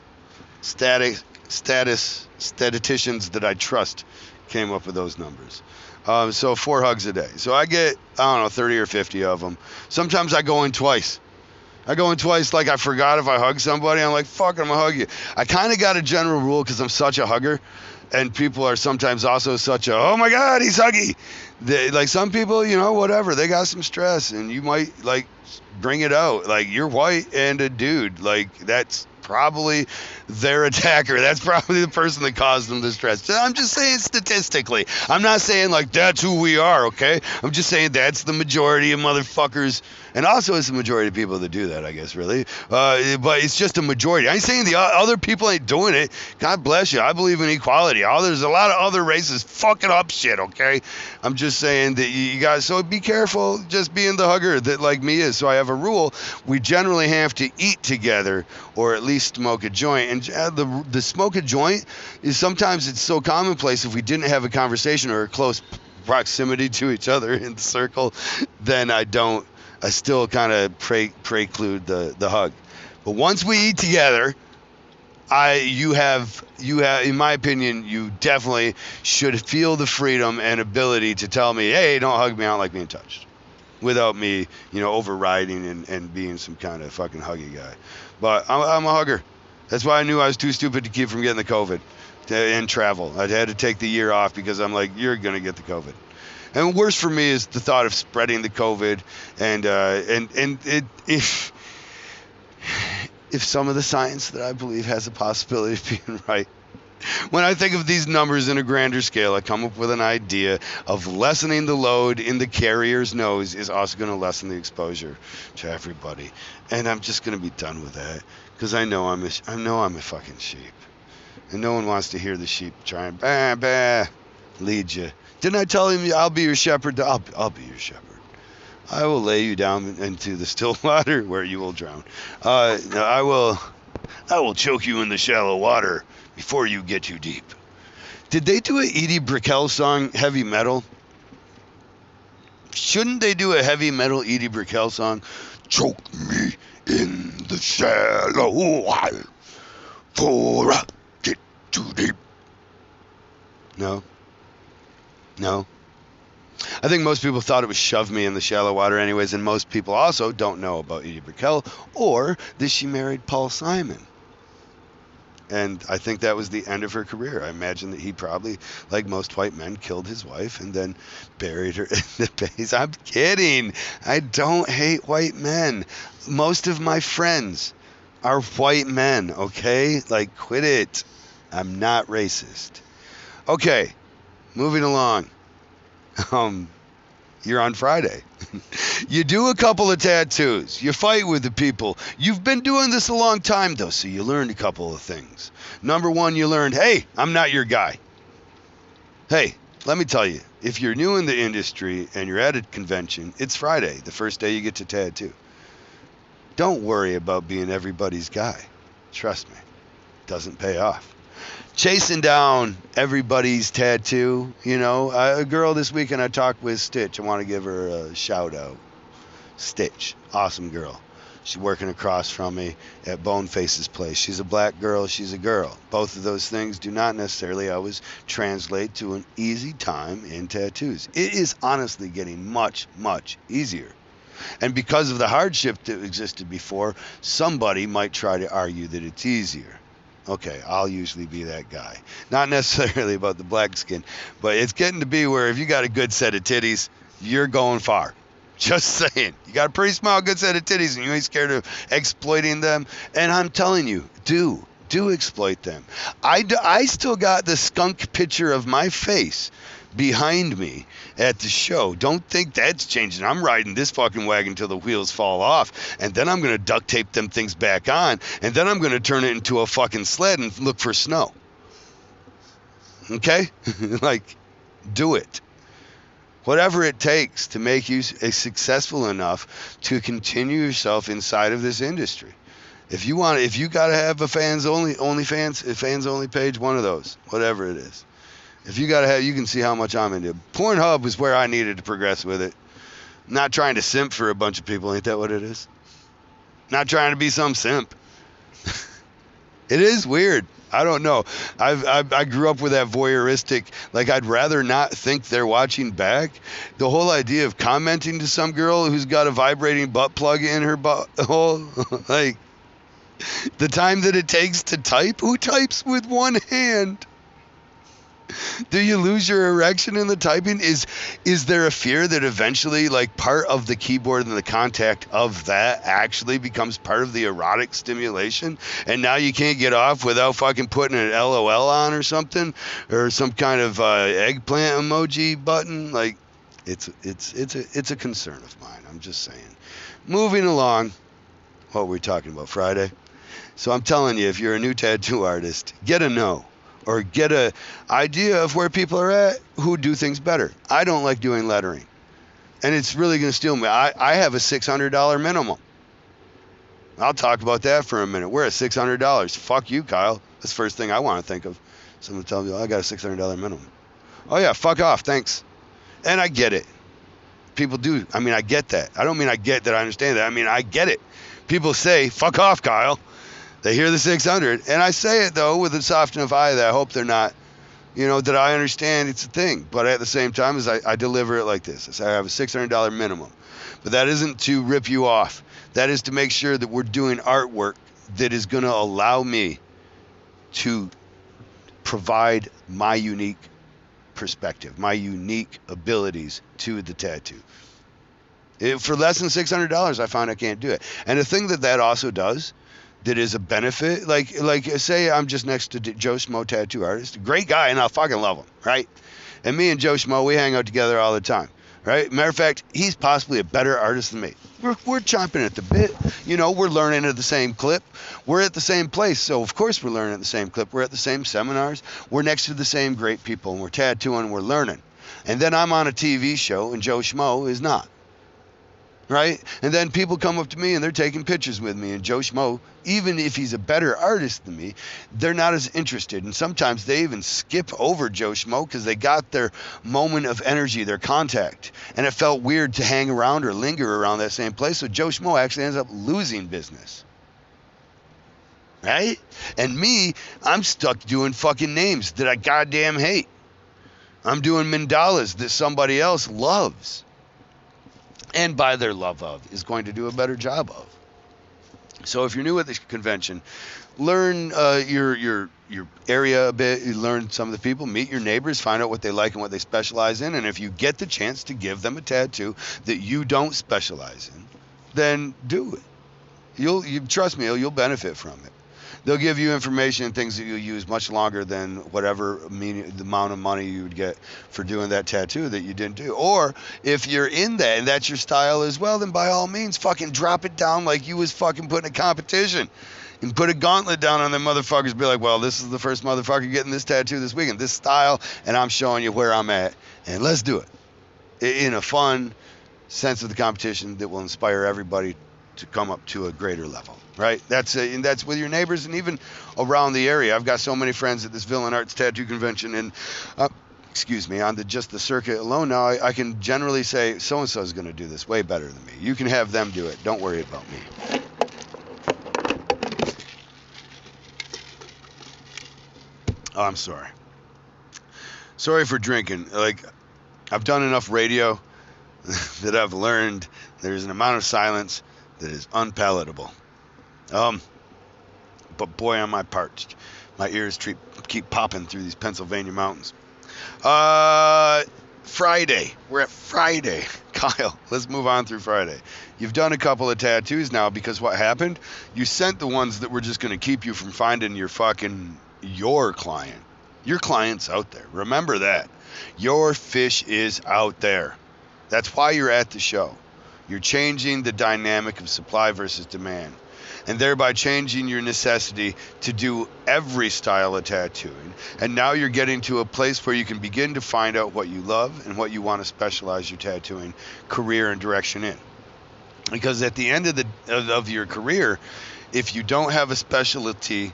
[SPEAKER 1] statisticians that I trust came up with those numbers. So 4 hugs a day. So I get, 30 or 50 of them. Sometimes I go in twice. Like I forgot if I hug somebody. I'm like, fuck, I'm going to hug you. I kind of got a general rule because I'm such a hugger. And people are sometimes also such a, oh my God, he's huggy. Like some people, whatever. They got some stress and you might bring it out. Like you're white and a dude. Like that's probably their attacker. That's probably the person that caused them the stress. I'm just saying statistically. I'm not saying that's who we are, okay? I'm just saying that's the majority of motherfuckers. And also it's the majority of people that do that, I guess, really. But it's just a majority. I ain't saying the other people ain't doing it. God bless you. I believe in equality. There's a lot of other races fucking up shit, okay? I'm just saying that you guys, so be careful just being the hugger that like me is. So I have a rule. We generally have to eat together or at least smoke a joint. And the smoke a joint is sometimes it's so commonplace if we didn't have a conversation or a close proximity to each other in the circle, then I still kind of preclude the hug. But once we eat together, you have, in my opinion, you definitely should feel the freedom and ability to tell me, hey, don't hug me, I don't like being touched. without me, overriding and being some kind of fucking huggy guy. But I'm a hugger. That's why I knew I was too stupid to keep from getting the COVID and travel. I had to take the year off because I'm like, you're going to get the COVID. And worse for me is the thought of spreading the COVID if some of the science that I believe has a possibility of being right. When I think of these numbers in a grander scale, I come up with an idea of lessening the load in the carrier's nose is also going to lessen the exposure to everybody. And I'm just going to be done with that because I know I'm a fucking sheep. And no one wants to hear the sheep try and lead you. Didn't I tell him I'll be your shepherd? I'll be your shepherd. I will lay you down into the still water where you will drown. I will choke you in the shallow water before you get too deep. Did they do a Edie Brickell song, Heavy Metal? Shouldn't they do a heavy metal Edie Brickell song? Choke me in the shallow water before I get too deep. No. I think most people thought it was shove me in the shallow water anyways, and most people also don't know about Edie Brickell or that she married Paul Simon. And I think that was the end of her career. I imagine that he probably, like most white men, killed his wife and then buried her in the base. I'm kidding. I don't hate white men. Most of my friends are white men, okay? Like, quit it. I'm not racist. Okay, moving along. You're on Friday. You do a couple of tattoos. You fight with the people. You've been doing this a long time, though, so you learned a couple of things. Number one, you learned, hey, I'm not your guy. Hey, let me tell you, if you're new in the industry and you're at a convention, it's Friday, the first day you get to tattoo. Don't worry about being everybody's guy. Trust me, it doesn't pay off. Chasing down everybody's tattoo, a girl this weekend I talked with, Stitch. I want to give her a shout out. Stitch, awesome girl. She's working across from me at Boneface's place. She's a black girl, she's a girl. Both of those things do not necessarily always translate to an easy time in tattoos. It is honestly getting much, much easier. And because of the hardship that existed before, somebody might try to argue that it's easier. Okay, I'll usually be that guy. Not necessarily about the black skin, but it's getting to be where if you got a good set of titties, you're going far. Just saying. You got a pretty small, good set of titties, and you ain't scared of exploiting them. And I'm telling you, do exploit them. I still got the skunk picture of my face behind me at the show. Don't think that's changing. I'm riding this fucking wagon till the wheels fall off, and then I'm going to duct tape them things back on, and then I'm going to turn it into a fucking sled and look for snow. Okay? Like, do it. Whatever it takes to make you successful enough to continue yourself inside of this industry. If you got to have a fans only page, one of those, whatever it is. If you got to have, you can see how much I'm into. Pornhub was where I needed to progress with it. Not trying to simp for a bunch of people, ain't that what it is? Not trying to be some simp. It is weird. I don't know. I grew up with that voyeuristic, like I'd rather not think they're watching back. The whole idea of commenting to some girl who's got a vibrating butt plug in her butthole, like the time that it takes to type. Who types with one hand? Do you lose your erection in the typing? Is there a fear that eventually, like, part of the keyboard and the contact of that actually becomes part of the erotic stimulation, and now you can't get off without fucking putting an LOL on or something, or some kind of eggplant emoji button? Like, it's a concern of mine. I'm just saying. Moving along. What were we talking about? Friday. So I'm telling you, if you're a new tattoo artist, get a know. Or get a idea of where people are at who do things better. I don't like doing lettering. And it's really going to steal me. I have a $600 minimum. I'll talk about that for a minute. We're at $600. Fuck you, Kyle. That's the first thing I want to think of. Someone tells me, I got a $600 minimum. Oh, yeah, fuck off. Thanks. And I get it. People do. I mean, I get that. I don't mean I get that I understand that. I mean, I get it. People say, fuck off, Kyle. They hear the 600, and I say it, though, with a soft enough eye that I hope they're not That I understand it's a thing, but at the same time, I deliver it like this. I have a $600 minimum, but that isn't to rip you off. That is to make sure that we're doing artwork that is going to allow me to provide my unique perspective, my unique abilities to the tattoo. For less than $600, I found I can't do it. And the thing that also does, that is a benefit, like say I'm just next to Joe Schmo, tattoo artist, great guy, and I fucking love him, right? And me and Joe Schmo, we hang out together all the time, right? Matter of fact, he's possibly a better artist than me. We're chomping at the bit, we're learning at the same clip. We're at the same place, so of course we're learning at the same clip. We're at the same seminars. We're next to the same great people, and we're tattooing, we're learning. And then I'm on a TV show, and Joe Schmo is not. Right? And then people come up to me and they're taking pictures with me, and Joe Schmo, even if he's a better artist than me, they're not as interested. And sometimes they even skip over Joe Schmo because they got their moment of energy, their contact. And it felt weird to hang around or linger around that same place. So Joe Schmo actually ends up losing business. Right? And me, I'm stuck doing fucking names that I goddamn hate. I'm doing mandalas that somebody else loves, and by their love of, is going to do a better job of. So if you're new at this convention, learn your area a bit. You learn some of the people, meet your neighbors, find out what they like and what they specialize in. And if you get the chance to give them a tattoo that you don't specialize in, then do it. You trust me, you'll benefit from it. They'll give you information and things that you'll use much longer than whatever the amount of money you would get for doing that tattoo that you didn't do. Or if you're in that and that's your style as well, then by all means, fucking drop it down like you was fucking putting a competition. And put a gauntlet down on them motherfuckers. Be like, well, this is the first motherfucker getting this tattoo this weekend, this style, and I'm showing you where I'm at. And let's do it in a fun sense of the competition that will inspire everybody to come up to a greater level, right? And that's with your neighbors and even around the area. I've got so many friends at this Villain Arts Tattoo Convention, and on just the circuit alone now, I can generally say so-and-so is going to do this way better than me. You can have them do it. Don't worry about me. Oh, I'm sorry. Sorry for drinking. Like, I've done enough radio that I've learned there's an amount of silence that is unpalatable. But boy, on my part, my ears keep popping through these Pennsylvania mountains. Friday. We're at Friday. Kyle, let's move on through Friday. You've done a couple of tattoos now because what happened? You sent the ones that were just going to keep you from finding your client. Your client's out there. Remember that. Your fish is out there. That's why you're at the show. You're changing the dynamic of supply versus demand, and thereby changing your necessity to do every style of tattooing. And now you're getting to a place where you can begin to find out what you love and what you want to specialize your tattooing career and direction in. Because at the end of your career, if you don't have a specialty,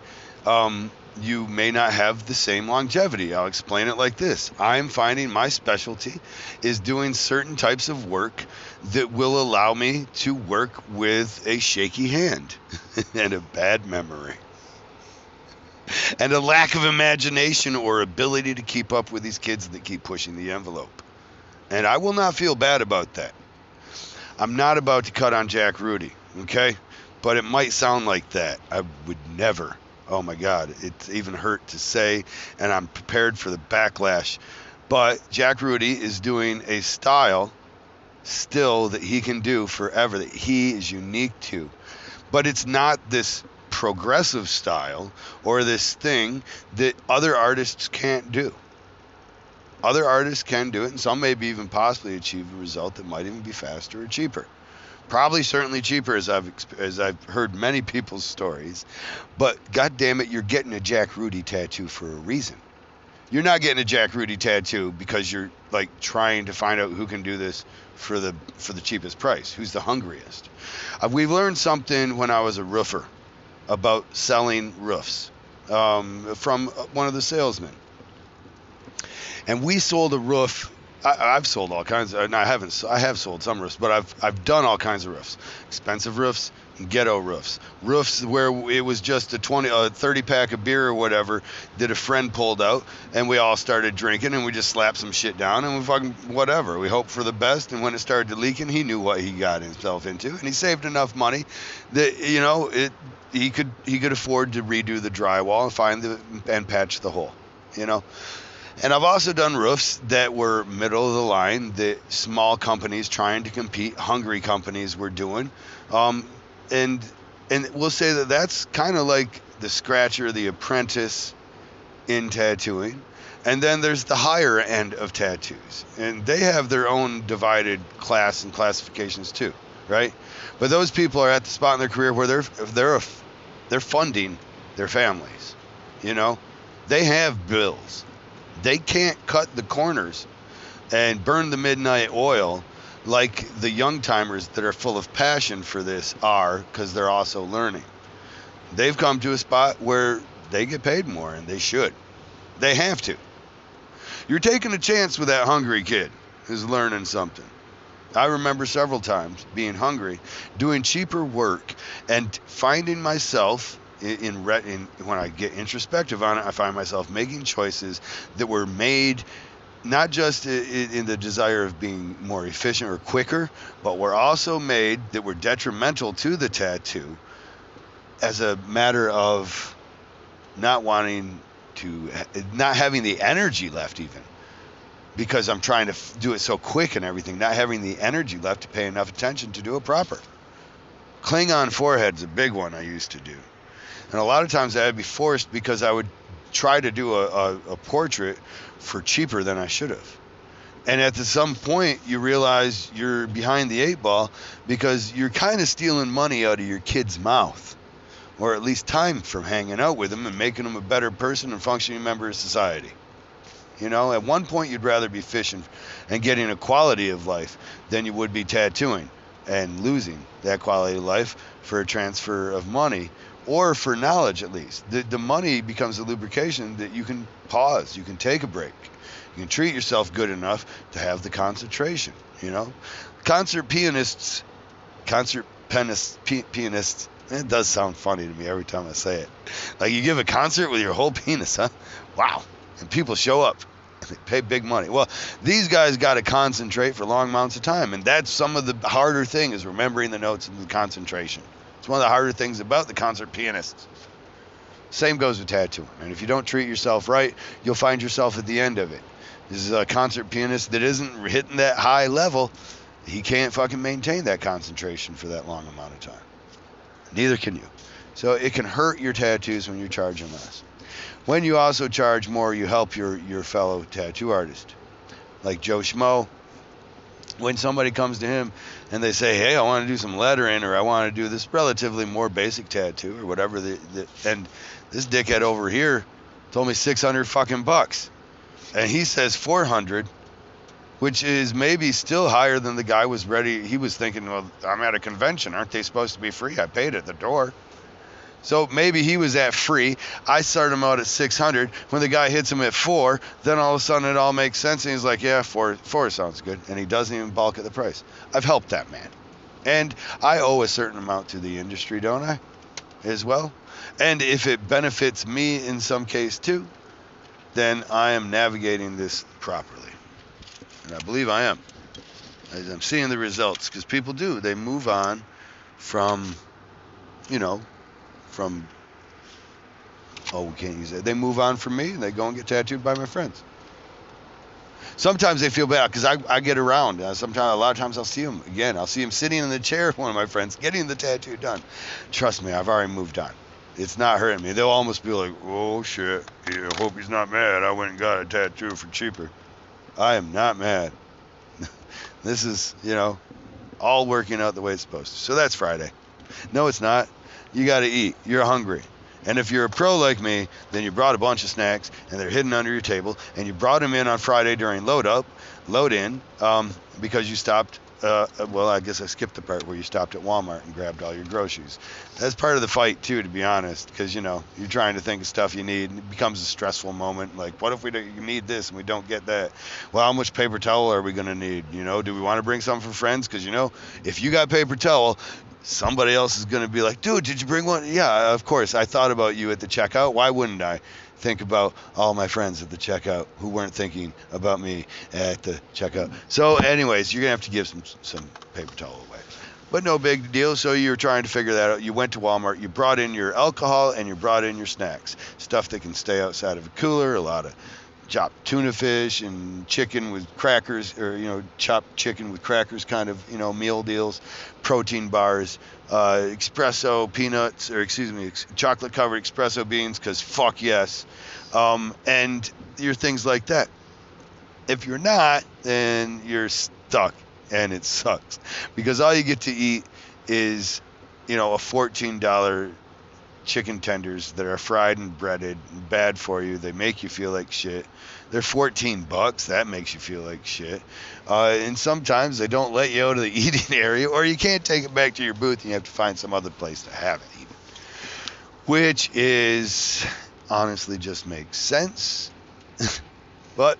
[SPEAKER 1] you may not have the same longevity. I'll explain it like this. I'm finding my specialty is doing certain types of work that will allow me to work with a shaky hand and a bad memory and a lack of imagination or ability to keep up with these kids that keep pushing the envelope. And I will not feel bad about that. I'm not about to cut on Jack Rudy, okay? But it might sound like that. I would never. Oh my God, it's even hurt to say, and I'm prepared for the backlash. But Jack Rudy is doing a style still that he can do forever, that he is unique to. But it's not this progressive style or this thing that other artists can't do. Other artists can do it, and some maybe even possibly achieve a result that might even be faster or cheaper. Probably certainly cheaper, as I've heard many people's stories. But God damn it, you're getting a Jack Rudy tattoo for a reason. You're not getting a Jack Rudy tattoo because you're like trying to find out who can do this for the cheapest price, who's the hungriest. We learned something when I was a roofer about selling roofs from one of the salesmen. And we sold a roof I've sold all kinds of, no, I haven't, I have sold some roofs, but I've done all kinds of roofs. Expensive roofs, ghetto roofs. Roofs where it was just a 30 pack of beer or whatever that a friend pulled out, and we all started drinking, and we just slapped some shit down, and we fucking, whatever. We hoped for the best, and when it started leaking, he knew what he got himself into, and he saved enough money that, you know, he could afford to redo the drywall and patch the hole, you know. And I've also done roofs that were middle of the line that small companies trying to compete, hungry companies were doing. And we'll say that that's kind of like the scratcher, the apprentice in tattooing. And then there's the higher end of tattoos. And they have their own divided class and classifications too, right? But those people are at the spot in their career where they're funding their families, you know? They have bills. They can't cut the corners and burn the midnight oil like the young timers that are full of passion for this are, because they're also learning. They've come to a spot where they get paid more, and they should. They have to. You're taking a chance with that hungry kid who's learning something. I remember several times being hungry, doing cheaper work, and finding myself when I get introspective on it, I find myself making choices that were made not just in the desire of being more efficient or quicker, but were also made that were detrimental to the tattoo as a matter of not having the energy left even. Because I'm trying to do it so quick and everything, not having the energy left to pay enough attention to do it proper. Klingon forehead's a big one I used to do. And a lot of times I'd be forced because I would try to do a portrait for cheaper than I should have. And at some point, you realize you're behind the 8 ball because you're kind of stealing money out of your kid's mouth, or at least time from hanging out with them and making them a better person and functioning member of society. You know, at one point, you'd rather be fishing and getting a quality of life than you would be tattooing and losing that quality of life for a transfer of money. Or for knowledge, at least. The money becomes a lubrication that you can pause. You can take a break. You can treat yourself good enough to have the concentration, you know? Pianists, it does sound funny to me every time I say it. Like, you give a concert with your whole penis, huh? Wow. And people show up. They pay big money. Well, these guys got to concentrate for long amounts of time. And that's some of the harder thing, is remembering the notes and the concentration. It's one of the harder things about the concert pianists. Same goes with tattooing. And if you don't treat yourself right, you'll find yourself at the end of it. This is a concert pianist that isn't hitting that high level. He can't fucking maintain that concentration for that long amount of time. Neither can you. So it can hurt your tattoos when you're charging less. When you also charge more, you help your fellow tattoo artist. Like Joe Schmo. When somebody comes to him and they say, hey, I want to do some lettering, or I want to do this relatively more basic tattoo or whatever, and this dickhead over here told me 600 fucking bucks. And he says 400, which is maybe still higher than the guy was ready. He was thinking, well, I'm at a convention. Aren't they supposed to be free? I paid at the door. So maybe he was at free. I started him out at 600. When the guy hits him at 4, then all of a sudden it all makes sense. And he's like, yeah, 4 sounds good. And he doesn't even balk at the price. I've helped that man. And I owe a certain amount to the industry, don't I? As well. And if it benefits me in some case too, then I am navigating this properly. And I believe I am. As I'm seeing the results. Because people do. They move on from, we can't use that. They move on from me and they go and get tattooed by my friends. Sometimes they feel bad because I get around. A lot of times I'll see them again. I'll see him sitting in the chair of one of my friends getting the tattoo done. Trust me, I've already moved on. It's not hurting me. They'll almost be like, oh shit, yeah, hope he's not mad. I went and got a tattoo for cheaper. I am not mad. This is, all working out the way it's supposed to. So that's Friday. No, it's not. You got to eat. You're hungry. And if you're a pro like me, then you brought a bunch of snacks and they're hidden under your table, and you brought them in on Friday during load up, load in because you stopped. Well, I guess I skipped the part where you stopped at Walmart and grabbed all your groceries. That's part of the fight too, to be honest, because you're trying to think of stuff you need, and it becomes a stressful moment. Like, what if we don't, you need this and we don't get that? Well, how much paper towel are we gonna need? Do we want to bring some for friends? Because if you got paper towel, somebody else is gonna be like, dude, did you bring one? Yeah, of course. I thought about you at the checkout. Why wouldn't I? Think about all my friends at the checkout who weren't thinking about me at the checkout. So anyways, you're gonna have to give some paper towel away, but no big deal. So you're trying to figure that out. You went to Walmart, you brought in your alcohol, and you brought in your snacks, stuff that can stay outside of a cooler. A lot of chopped tuna fish and chicken with crackers, or chopped chicken with crackers, kind of meal deals, protein bars, espresso peanuts, or excuse me, chocolate covered espresso beans, because fuck yes, and your things like that. If you're not, then you're stuck, and it sucks, because all you get to eat is a $14 chicken tenders that are fried and breaded and bad for you. They make you feel like shit. They're $14. That makes you feel like shit. And sometimes they don't let you out of the eating area, or you can't take it back to your booth and you have to find some other place to have it even. Which is honestly just makes sense. But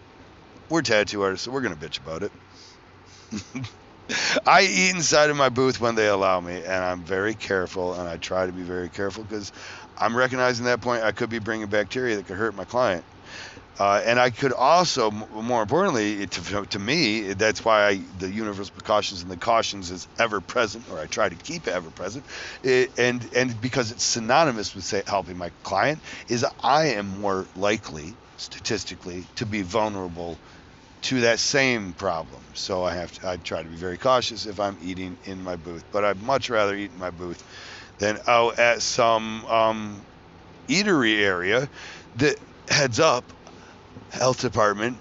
[SPEAKER 1] we're tattoo artists, so we're going to bitch about it. I eat inside of my booth when they allow me, and I'm very careful, and I try to be very careful, because I'm recognizing that point I could be bringing bacteria that could hurt my client. And I could also, more importantly, to me, that's why the universal precautions and the cautions is ever present, or I try to keep it ever present, and because it's synonymous with helping my client, is I am more likely, statistically, to be vulnerable to that same problem. So I try to be very cautious if I'm eating in my booth, but I'd much rather eat in my booth than out at some eatery area that, heads up, health department,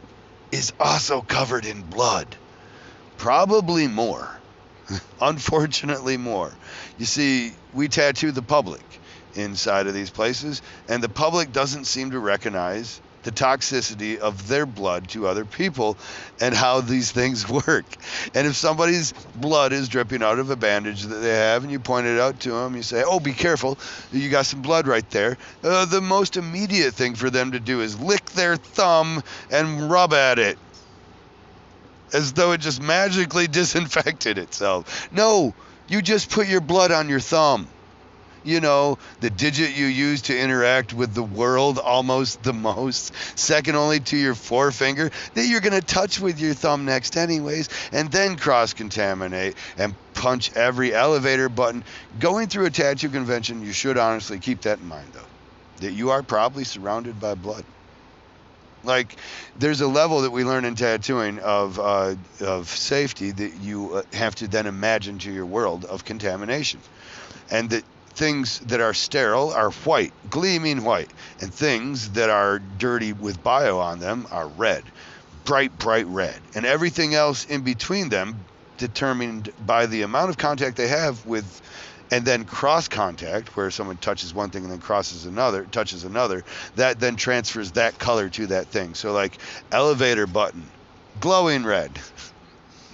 [SPEAKER 1] is also covered in blood. Probably more. Unfortunately more. You see, we tattoo the public inside of these places, and the public doesn't seem to recognize the toxicity of their blood to other people and how these things work. And if somebody's blood is dripping out of a bandage that they have, and you point it out to them, you say, oh, be careful, you got some blood right there. The most immediate thing for them to do is lick their thumb and rub at it, as though it just magically disinfected itself. No, you just put your blood on your thumb. The digit you use to interact with the world almost the most, second only to your forefinger, that you're going to touch with your thumb next anyways, and then cross-contaminate and punch every elevator button. Going through a tattoo convention, you should honestly keep that in mind, though, that you are probably surrounded by blood. Like, there's a level that we learn in tattooing of safety that you have to then imagine to your world of contamination. And that things that are sterile are white, gleaming white, and things that are dirty with bio on them are red, bright red. And everything else in between them, determined by the amount of contact they have with, and then cross contact, where someone touches one thing and then touches another, that then transfers that color to that thing. So like elevator button, glowing red.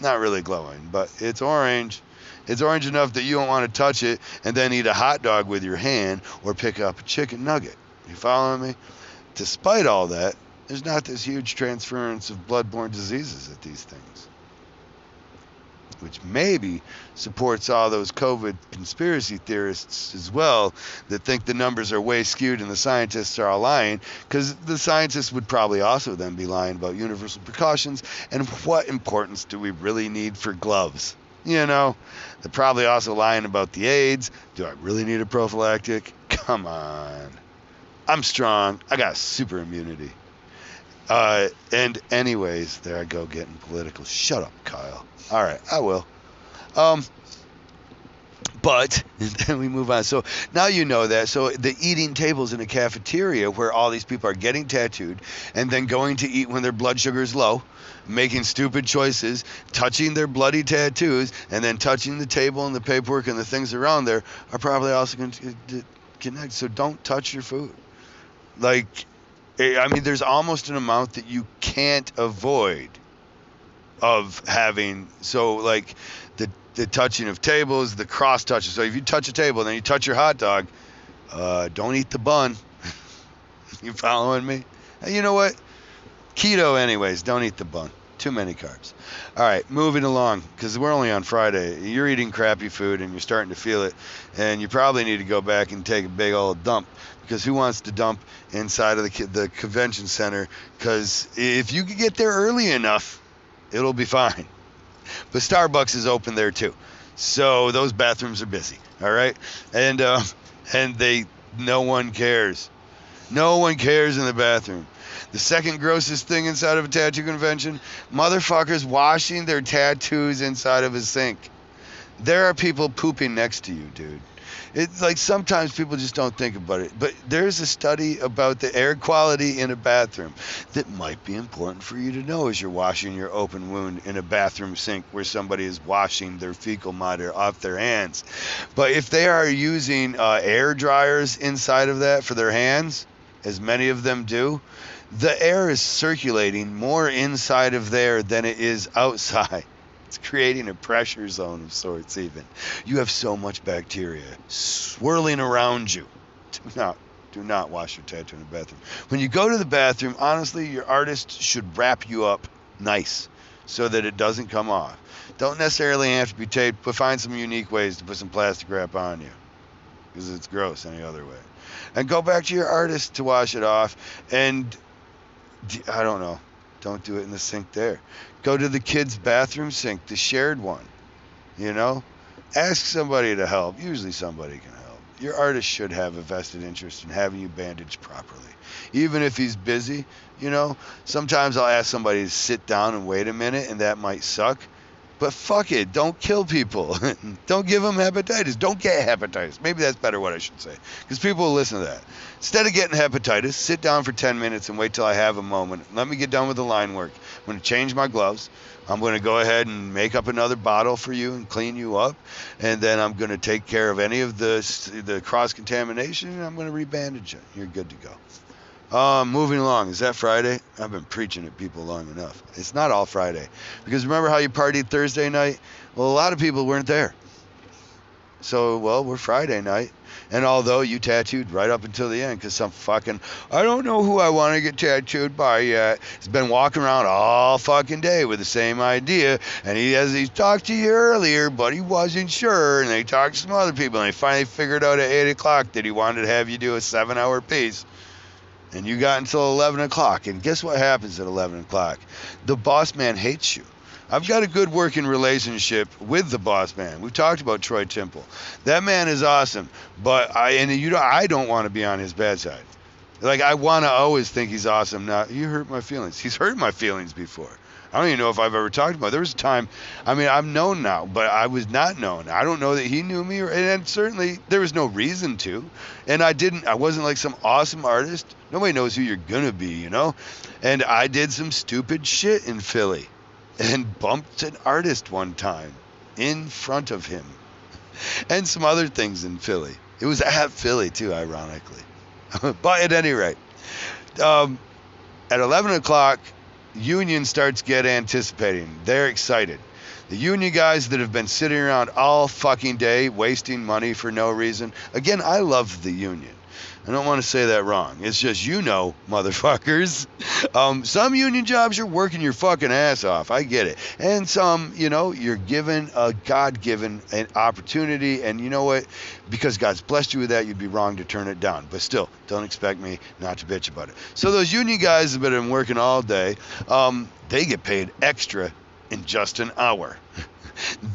[SPEAKER 1] Not really glowing, but it's orange. It's orange enough that you don't want to touch it and then eat a hot dog with your hand or pick up a chicken nugget. You following me? Despite all that, there's not this huge transference of bloodborne diseases at these things, which maybe supports all those COVID conspiracy theorists as well that think the numbers are way skewed and the scientists are all lying, because the scientists would probably also then be lying about universal precautions and what importance do we really need for gloves. They're probably also lying about the AIDS. Do I really need a prophylactic? Come on. I'm strong. I got super immunity. And anyways, there I go getting political. Shut up, Kyle. All right, I will. But then we move on. So now you know that. So the eating tables in a cafeteria where all these people are getting tattooed and then going to eat when their blood sugar is low, making stupid choices, touching their bloody tattoos, and then touching the table and the paperwork and the things around there are probably also going to connect. So don't touch your food. Like, I mean, there's almost an amount that you can't avoid of having, so like the touching of tables, the cross touches. So if you touch a table and then you touch your hot dog, don't eat the bun. You following me? And you know what? Keto anyways, don't eat the bun. Too many carbs. All right, moving along, because we're only on Friday. You're eating crappy food and you're starting to feel it, and you probably need to go back and take a big old dump, because who wants to dump inside of the convention center? Because if you can get there early enough, it'll be fine. But Starbucks is open there too, so those bathrooms are busy. All right, and no one cares. No one cares in the bathroom. The second grossest thing inside of a tattoo convention, motherfuckers washing their tattoos inside of a sink. There are people pooping next to you, dude. It's like sometimes people just don't think about it. But there's a study about the air quality in a bathroom that might be important for you to know as you're washing your open wound in a bathroom sink where somebody is washing their fecal matter off their hands. But if they are using air dryers inside of that for their hands, as many of them do, the air is circulating more inside of there than it is outside. It's creating a pressure zone of sorts even. You have so much bacteria swirling around you. Do not wash your tattoo in the bathroom. When you go to the bathroom, honestly, your artist should wrap you up nice so that it doesn't come off. Don't necessarily have to be taped, but find some unique ways to put some plastic wrap on you, because it's gross any other way. And go back to your artist to wash it off, and I don't know, don't do it in the sink there. Go to the kids' bathroom sink, the shared one, you know? Ask somebody to help. Usually somebody can help. Your artist should have a vested interest in having you bandaged properly. Even if he's busy, you know? Sometimes I'll ask somebody to sit down and wait a minute, and that might suck. But fuck it, don't kill people. Don't give them hepatitis. Don't get hepatitis. Maybe that's better what I should say, because people will listen to that. Instead of getting hepatitis, sit down for 10 minutes and wait till I have a moment. Let me get done with the line work. I'm going to change my gloves. I'm going to go ahead and make up another bottle for you and clean you up. And then I'm going to take care of any of the cross-contamination, and I'm going to rebandage you. You're good to go. Moving along. Is that Friday? I've been preaching at people long enough. It's not all Friday. Because remember how you partied Thursday night? Well, a lot of people weren't there. So, well, we're Friday night. And although you tattooed right up until the end, because some fucking, I don't know who I want to get tattooed by yet, has been walking around all fucking day with the same idea. And he talked to you earlier, but he wasn't sure. And they talked to some other people, and they finally figured out at 8 o'clock that he wanted to have you do a 7-hour piece. And you got until 11 o'clock. And guess what happens at 11 o'clock? The boss man hates you. I've got a good working relationship with the boss man. We've talked about Troy Temple. That man is awesome. But I don't want to be on his bad side. Like, I want to always think he's awesome. Now, you hurt my feelings. He's hurt my feelings before. I don't even know if I've ever talked about it. There was a time, I mean, I'm known now, but I was not known. I don't know that he knew me, and certainly there was no reason to. And I wasn't like some awesome artist. Nobody knows who you're going to be, you know? And I did some stupid shit in Philly and bumped an artist one time in front of him and some other things in Philly. It was at Philly, too, ironically. But at any rate, at 11 o'clock, Union starts get anticipating. They're excited. The union guys that have been sitting around all fucking day wasting money for no reason. Again, I love the union. I don't want to say that wrong. It's just, motherfuckers. Some union jobs you're working your fucking ass off. I get it. And some, you're given a God-given an opportunity. And you know what? Because God's blessed you with that, you'd be wrong to turn it down. But still, don't expect me not to bitch about it. So those union guys have been working all day. They get paid extra in just an hour.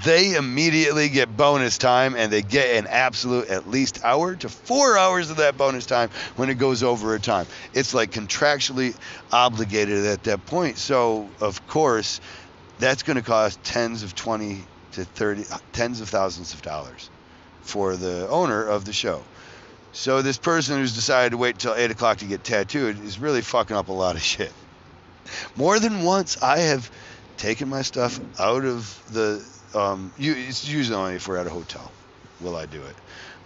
[SPEAKER 1] They immediately get bonus time, and they get an absolute at least hour to 4 hours of that bonus time when it goes over a time. It's like contractually obligated at that point. So, of course, that's going to cost tens of thousands of dollars for the owner of the show. So this person who's decided to wait until 8 o'clock to get tattooed is really fucking up a lot of shit. More than once, I have taken my stuff out of the, it's usually only if we're at a hotel will I do it.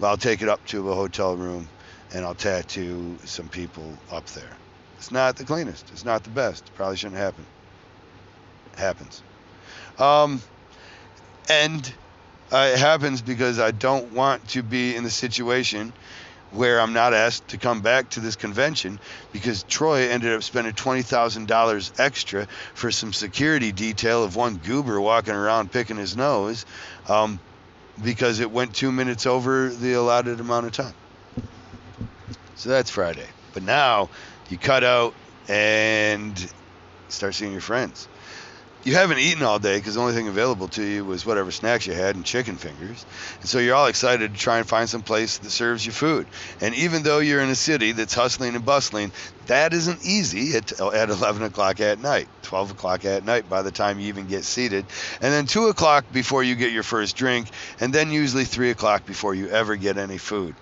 [SPEAKER 1] But I'll take it up to a hotel room and I'll tattoo some people up there. It's not the cleanest. It's not the best. Probably shouldn't happen. It happens. And it happens because I don't want to be in the situation where I'm not asked to come back to this convention because Troy ended up spending $20,000 extra for some security detail of one goober walking around picking his nose, because it went 2 minutes over the allotted amount of time. So that's Friday. But now you cut out and start seeing your friends. You haven't eaten all day because the only thing available to you was whatever snacks you had and chicken fingers. And so you're all excited to try and find some place that serves you food. And even though you're in a city that's hustling and bustling, that isn't easy at 11 o'clock at night, 12 o'clock at night by the time you even get seated. And then 2 o'clock before you get your first drink. And then usually 3 o'clock before you ever get any food.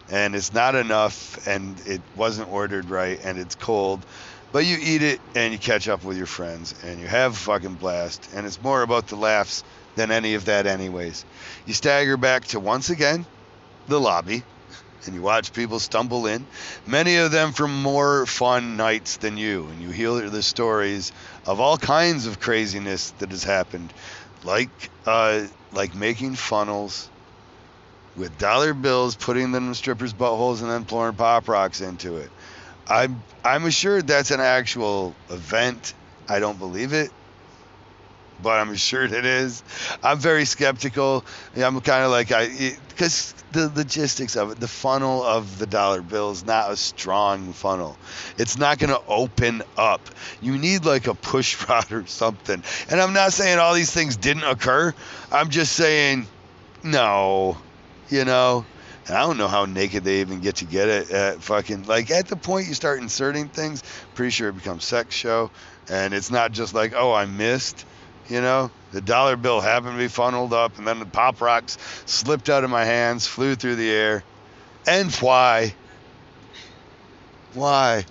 [SPEAKER 1] And it's not enough, and it wasn't ordered right, and it's cold. But you eat it, and you catch up with your friends, and you have a fucking blast. And it's more about the laughs than any of that anyways. You stagger back to, once again, the lobby, and you watch people stumble in, many of them from more fun nights than you. And you hear the stories of all kinds of craziness that has happened, like making funnels with dollar bills, putting them in strippers' buttholes, and then pouring Pop Rocks into it. I'm assured that's an actual event. I don't believe it, but I'm assured it is. I'm very skeptical. I'm kind of like, because the logistics of it, the funnel of the dollar bill is not a strong funnel. It's not going to open up. You need like a push rod or something. And I'm not saying all these things didn't occur. I'm just saying, no, you know. And I don't know how naked they even get it at fucking, like, at the point you start inserting things, pretty sure it becomes sex show. And it's not just like, oh, I missed, you know. The dollar bill happened to be funneled up, and then the Pop Rocks slipped out of my hands, flew through the air. And why? Why?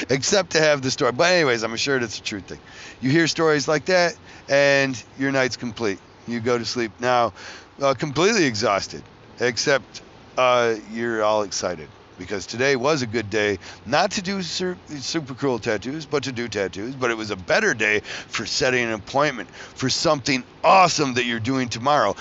[SPEAKER 1] Except to have the story. But anyways, I'm assured it's a true thing. You hear stories like that, and your night's complete. You go to sleep now completely exhausted. Except you're all excited because today was a good day, not to do super cool tattoos, but to do tattoos. But it was a better day for setting an appointment for something awesome that you're doing tomorrow.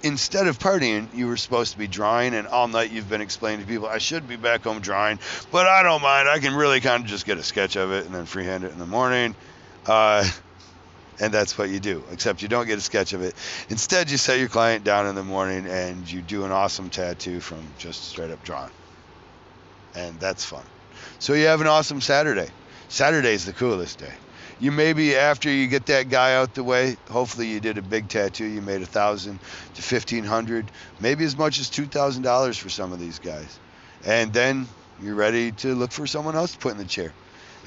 [SPEAKER 1] Instead of partying, you were supposed to be drawing, and all night you've been explaining to people, I should be back home drawing, but I don't mind. I can really kind of just get a sketch of it and then freehand it in the morning. And that's what you do, except you don't get a sketch of it. Instead, you set your client down in the morning and you do an awesome tattoo from just straight up drawing. And that's fun. So you have an awesome Saturday. Saturday's the coolest day. You maybe, after you get that guy out the way, hopefully you did a big tattoo. You made $1,000 to $1,500, maybe as much as $2,000 for some of these guys. And then you're ready to look for someone else to put in the chair.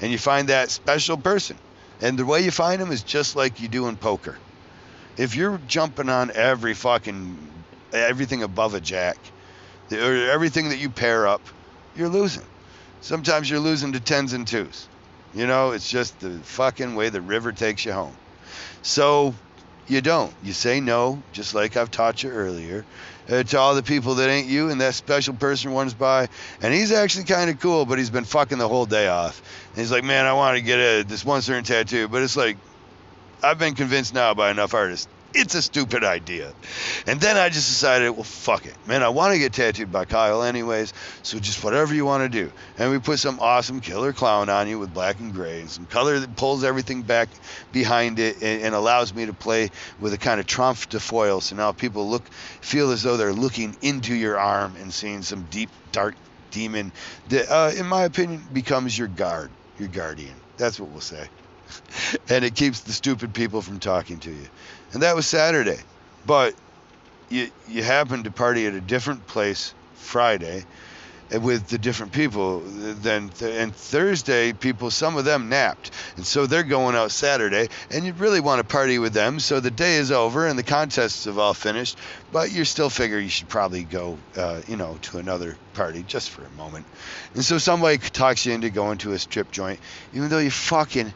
[SPEAKER 1] And you find that special person. And the way you find them is just like you do in poker. If you're jumping on everything above a jack, or everything that you pair up, you're losing. Sometimes you're losing to tens and twos. You know, it's just the fucking way the river takes you home. So you don't. You say no, just like I've taught you earlier, to all the people that ain't you, and that special person runs by, and he's actually kind of cool, but he's been fucking the whole day off. And he's like, man, I want to get this one certain tattoo, but it's like, I've been convinced now by enough artists, it's a stupid idea. And then I just decided, well, fuck it. Man, I want to get tattooed by Kyle anyways, so just whatever you want to do. And we put some awesome killer clown on you with black and gray, and some color that pulls everything back behind it and allows me to play with a kind of trompe de foil. So now people feel as though they're looking into your arm and seeing some deep, dark demon that, in my opinion, becomes your guardian. That's what we'll say. And it keeps the stupid people from talking to you. And that was Saturday. But you happened to party at a different place Friday with the different people. And Thursday, some of them napped. And so they're going out Saturday. And you really want to party with them. So the day is over and the contests have all finished. But you still figure you should probably go, to another party just for a moment. And so somebody talks you into going to a strip joint, even though you fucking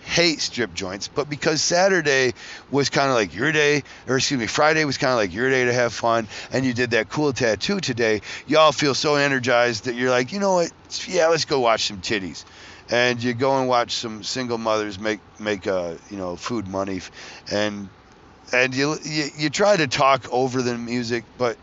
[SPEAKER 1] hate strip joints, but because Saturday was kind of like your day, Friday was kind of like your day to have fun, and you did that cool tattoo today, y'all feel so energized that you're like, you know what, yeah, let's go watch some titties. and you go and watch some single mothers make food money, and you try to talk over the music, but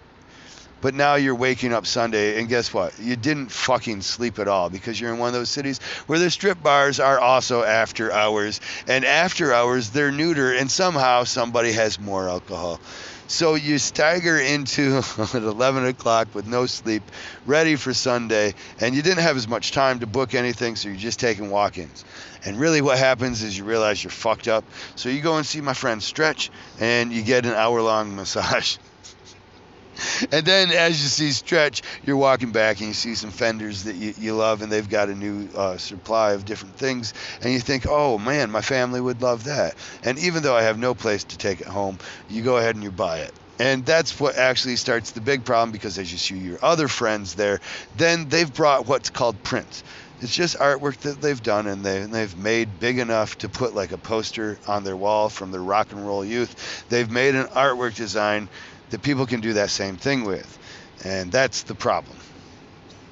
[SPEAKER 1] now you're waking up Sunday, and guess what? You didn't fucking sleep at all because you're in one of those cities where the strip bars are also after hours, and after hours they're neuter, and somehow somebody has more alcohol. So you stagger into at 11 o'clock with no sleep, ready for Sunday, and you didn't have as much time to book anything, so you're just taking walk-ins. And really what happens is you realize you're fucked up, so you go and see my friend Stretch, and you get an hour-long massage. And then as you see Stretch, you're walking back and you see some Fenders that you love, and they've got a new supply of different things, and you think, oh man, my family would love that. And even though I have no place to take it home, you go ahead and you buy it. And that's what actually starts the big problem, because as you see your other friends there, then they've brought what's called prints. It's just artwork that they've done, and they've made big enough to put like a poster on their wall from their rock and roll youth. They've made an artwork design that people can do that same thing with. And that's the problem.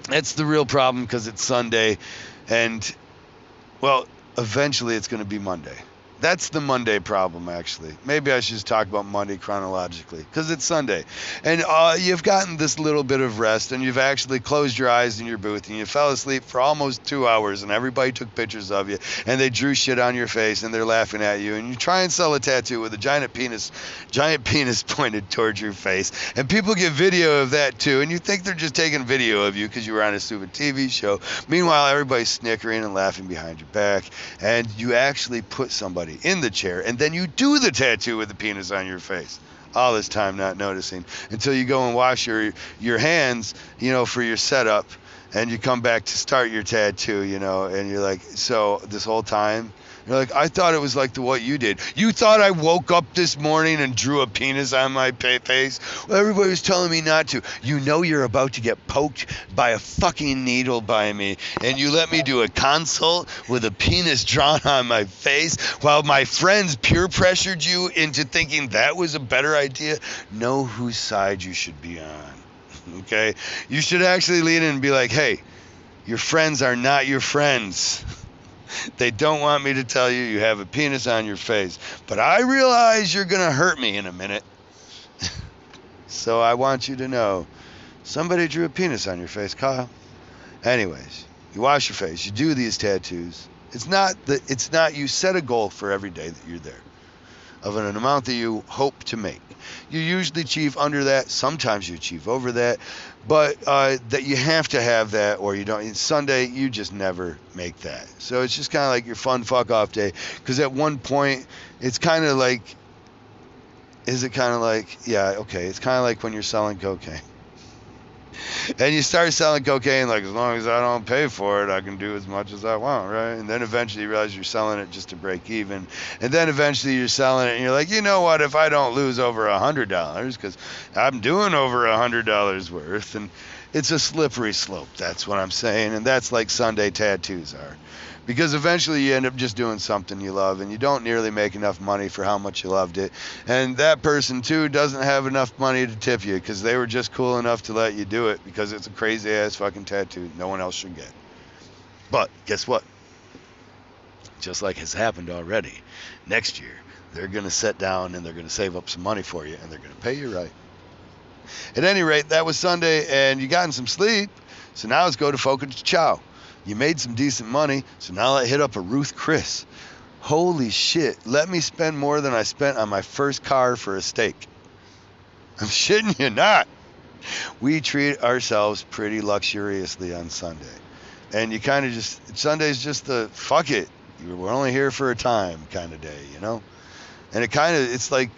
[SPEAKER 1] That's the real problem, because it's Sunday, and, well, eventually it's going to be Monday. That's the Monday problem, actually. Maybe I should just talk about Monday chronologically, because it's Sunday. And you've gotten this little bit of rest, and you've actually closed your eyes in your booth, and you fell asleep for almost 2 hours, and everybody took pictures of you, and they drew shit on your face, and they're laughing at you, and you try and sell a tattoo with a giant penis pointed towards your face, and people get video of that too, and you think they're just taking video of you because you were on a stupid TV show. Meanwhile, everybody's snickering and laughing behind your back, and you actually put somebody in the chair, and then you do the tattoo with the penis on your face. All this time not noticing, until you go and wash your hands, for your setup, and you come back to start your tattoo, and you're like, so this whole time, you're like, I thought it was like what you did. You thought I woke up this morning and drew a penis on my face? Well, everybody was telling me not to. You know you're about to get poked by a fucking needle by me, and you let me do a consult with a penis drawn on my face while my friends peer pressured you into thinking that was a better idea? Know whose side you should be on, okay? You should actually lean in and be like, hey, your friends are not your friends. They don't want me to tell you you have a penis on your face, but I realize you're going to hurt me in a minute. So I want you to know, somebody drew a penis on your face, Kyle. Anyways, you wash your face, you do these tattoos. It's not you set a goal for every day that you're there of an amount that you hope to make. You usually achieve under that. Sometimes you achieve over that. But that you have to have that, or you don't. Sunday, you just never make that. So it's just kind of like your fun fuck off day. Because at one point, it's kind of like, is it kind of like, yeah, okay. It's kind of like when you're selling cocaine. And you start selling cocaine, like, as long as I don't pay for it, I can do as much as I want, right? And then eventually you realize you're selling it just to break even. And then eventually you're selling it, and you're like, you know what, if I don't lose over $100, because I'm doing over $100 worth, and it's a slippery slope, that's what I'm saying. And that's like Sunday tattoos are. Because eventually you end up just doing something you love, and you don't nearly make enough money for how much you loved it. And that person, too, doesn't have enough money to tip you, because they were just cool enough to let you do it, because it's a crazy-ass fucking tattoo no one else should get. But guess what? Just like has happened already, next year, they're going to sit down, and they're going to save up some money for you, and they're going to pay you right. At any rate, that was Sunday, and you gotten some sleep, so now let's go to Fogo de Chao. You made some decent money, so now I hit up a Ruth Chris. Holy shit, let me spend more than I spent on my first car for a steak. I'm shitting you not. We treat ourselves pretty luxuriously on Sunday. And you kind of just, Sunday's just the, fuck it, we're only here for a time kind of day, And it's like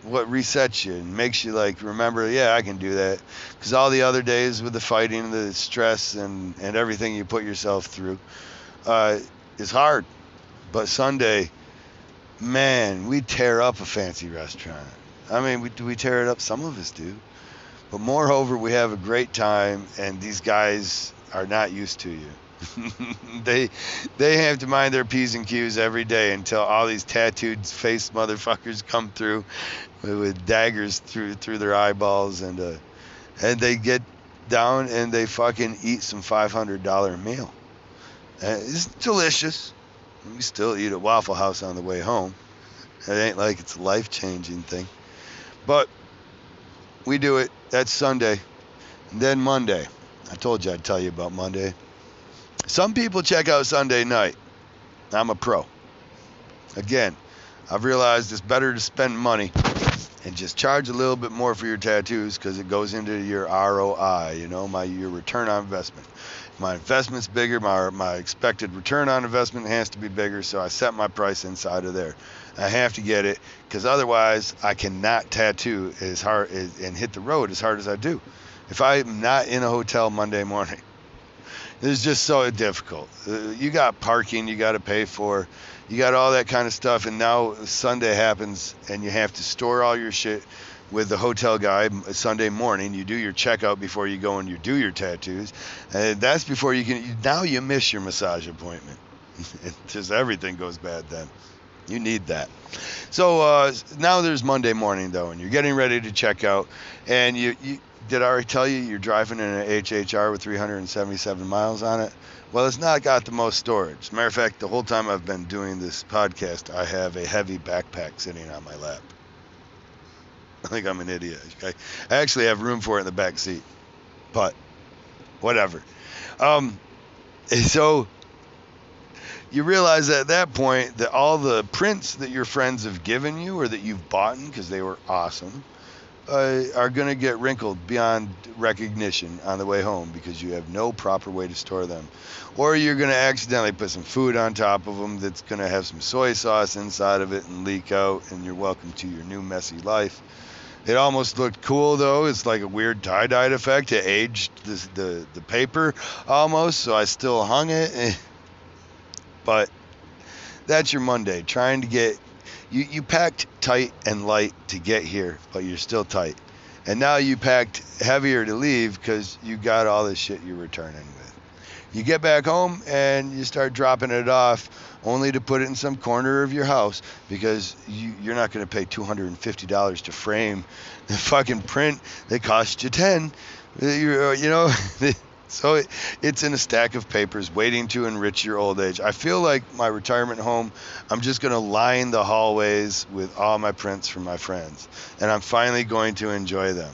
[SPEAKER 1] what resets you and makes you like remember, yeah, I can do that, because all the other days with the fighting, the stress, and everything you put yourself through is hard. But Sunday, man, we tear up a fancy restaurant. I mean, we tear it up, some of us do, but moreover, we have a great time, and these guys are not used to you. They have to mind their P's and Q's every day until all these tattooed face motherfuckers come through with daggers through their eyeballs, and they get down and they fucking eat some $500 meal. It's delicious. We still eat at Waffle House on the way home. It ain't like it's a life-changing thing. But we do it. That's Sunday. And then Monday. I told you I'd tell you about Monday. Some people check out Sunday night. I'm a pro. Again, I've realized it's better to spend money and just charge a little bit more for your tattoos because it goes into your ROI, your return on investment. My investment's bigger, my expected return on investment has to be bigger, so I set my price inside of there. I have to get it because otherwise I cannot tattoo as hard and hit the road as hard as I do. If I'm not in a hotel Monday morning, it's just so difficult. You got parking you got to pay for. You got all that kind of stuff, and now Sunday happens, and you have to store all your shit with the hotel guy Sunday morning. You do your checkout before you go and you do your tattoos, and that's before you can. Now you miss your massage appointment. Just everything goes bad then. You need that. So now there's Monday morning though, and you're getting ready to check out, and you did I already tell you you're driving in an HHR with 377 miles on it? Well, it's not got the most storage. As a matter of fact, the whole time I've been doing this podcast, I have a heavy backpack sitting on my lap. I think I'm an idiot. I actually have room for it in the back seat, but whatever. So you realize at that point that all the prints that your friends have given you or that you've bought because they were awesome are going to get wrinkled beyond recognition on the way home because you have no proper way to store them. Or you're going to accidentally put some food on top of them that's going to have some soy sauce inside of it and leak out, and you're welcome to your new messy life. It almost looked cool, though. It's like a weird tie-dyed effect. It aged the paper almost, so I still hung it. But that's your Monday, trying to get... You packed tight and light to get here, but you're still tight. And now you packed heavier to leave because you got all this shit you're returning with. You get back home and you start dropping it off only to put it in some corner of your house because you're not going to pay $250 to frame the fucking print that cost you $10. So it's in a stack of papers waiting to enrich your old age. I feel like my retirement home, I'm just going to line the hallways with all my prints from my friends. And I'm finally going to enjoy them.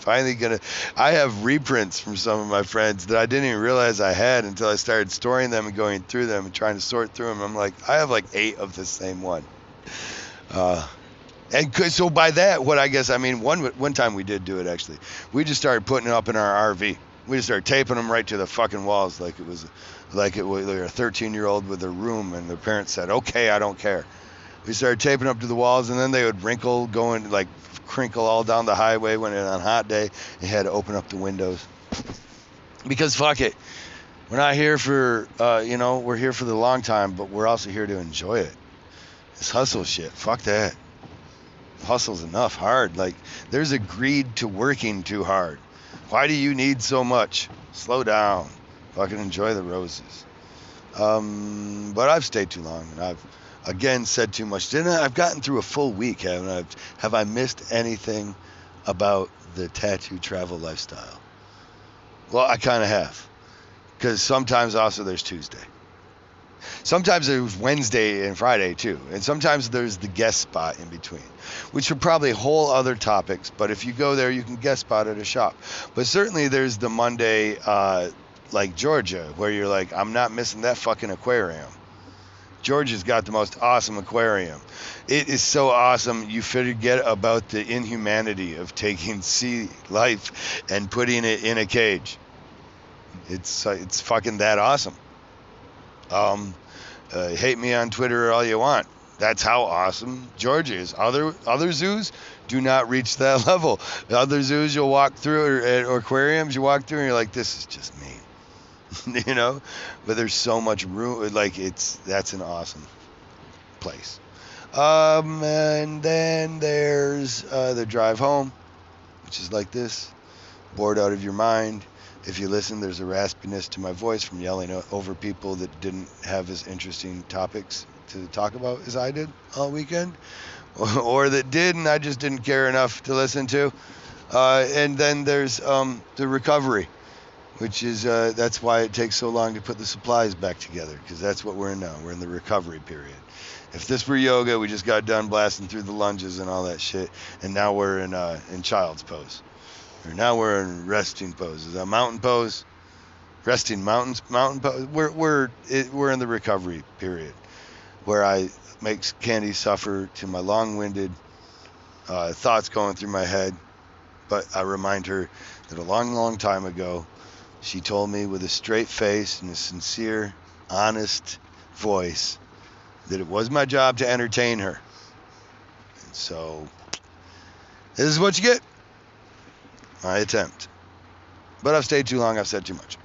[SPEAKER 1] I have reprints from some of my friends that I didn't even realize I had until I started storing them and going through them and trying to sort through them. I'm like, I have like 8 of the same one. And so by that, one time we did do it actually. We just started putting it up in our RV. We just started taping them right to the fucking walls like it was like a 13-year-old with a room, and their parents said, "Okay, I don't care." We started taping up to the walls, and then they would crinkle all down the highway when on a hot day. You had to open up the windows because fuck it, we're not here for we're here for the long time, but we're also here to enjoy it. This hustle shit, fuck that. Hustle's enough hard. Like, there's a greed to working too hard. Why do you need so much? Slow down. Fucking enjoy the roses. But I've stayed too long, and I've again said too much. I've gotten through a full week, haven't I? Have I missed anything about the tattoo travel lifestyle? Well, I kind of have, because sometimes also there's Tuesday. Sometimes there's Wednesday and Friday too, and sometimes there's the guest spot in between, which are probably whole other topics, but if you go there, you can guest spot at a shop. But certainly there's the Monday, like Georgia, where you're like, I'm not missing that fucking aquarium. Georgia's got the most awesome aquarium. It is so awesome, you forget about the inhumanity of taking sea life and putting it in a cage. It's fucking that awesome. Hate me on Twitter all you want. That's how awesome Georgia is. Other zoos do not reach that level. Other zoos you'll walk through, or aquariums you walk through, and you're like, this is just mean, But there's so much room. Like, that's an awesome place. And then there's the drive home, which is like this, bored out of your mind. If you listen, there's a raspiness to my voice from yelling over people that didn't have as interesting topics to talk about as I did all weekend, or that did and I just didn't care enough to listen to. And then there's the recovery. which is that's why it takes so long to put the supplies back together, because that's what we're in now. We're in the recovery period. If this were yoga, we just got done blasting through the lunges and all that shit, and now we're in child's pose, or now we're in resting pose. Is that mountain pose? Resting mountain pose. We're in the recovery period, where I make Candy suffer to my long-winded thoughts going through my head, but I remind her that a long, long time ago, she told me with a straight face and a sincere, honest voice that it was my job to entertain her. And so, this is what you get. My attempt. But I've stayed too long. I've said too much.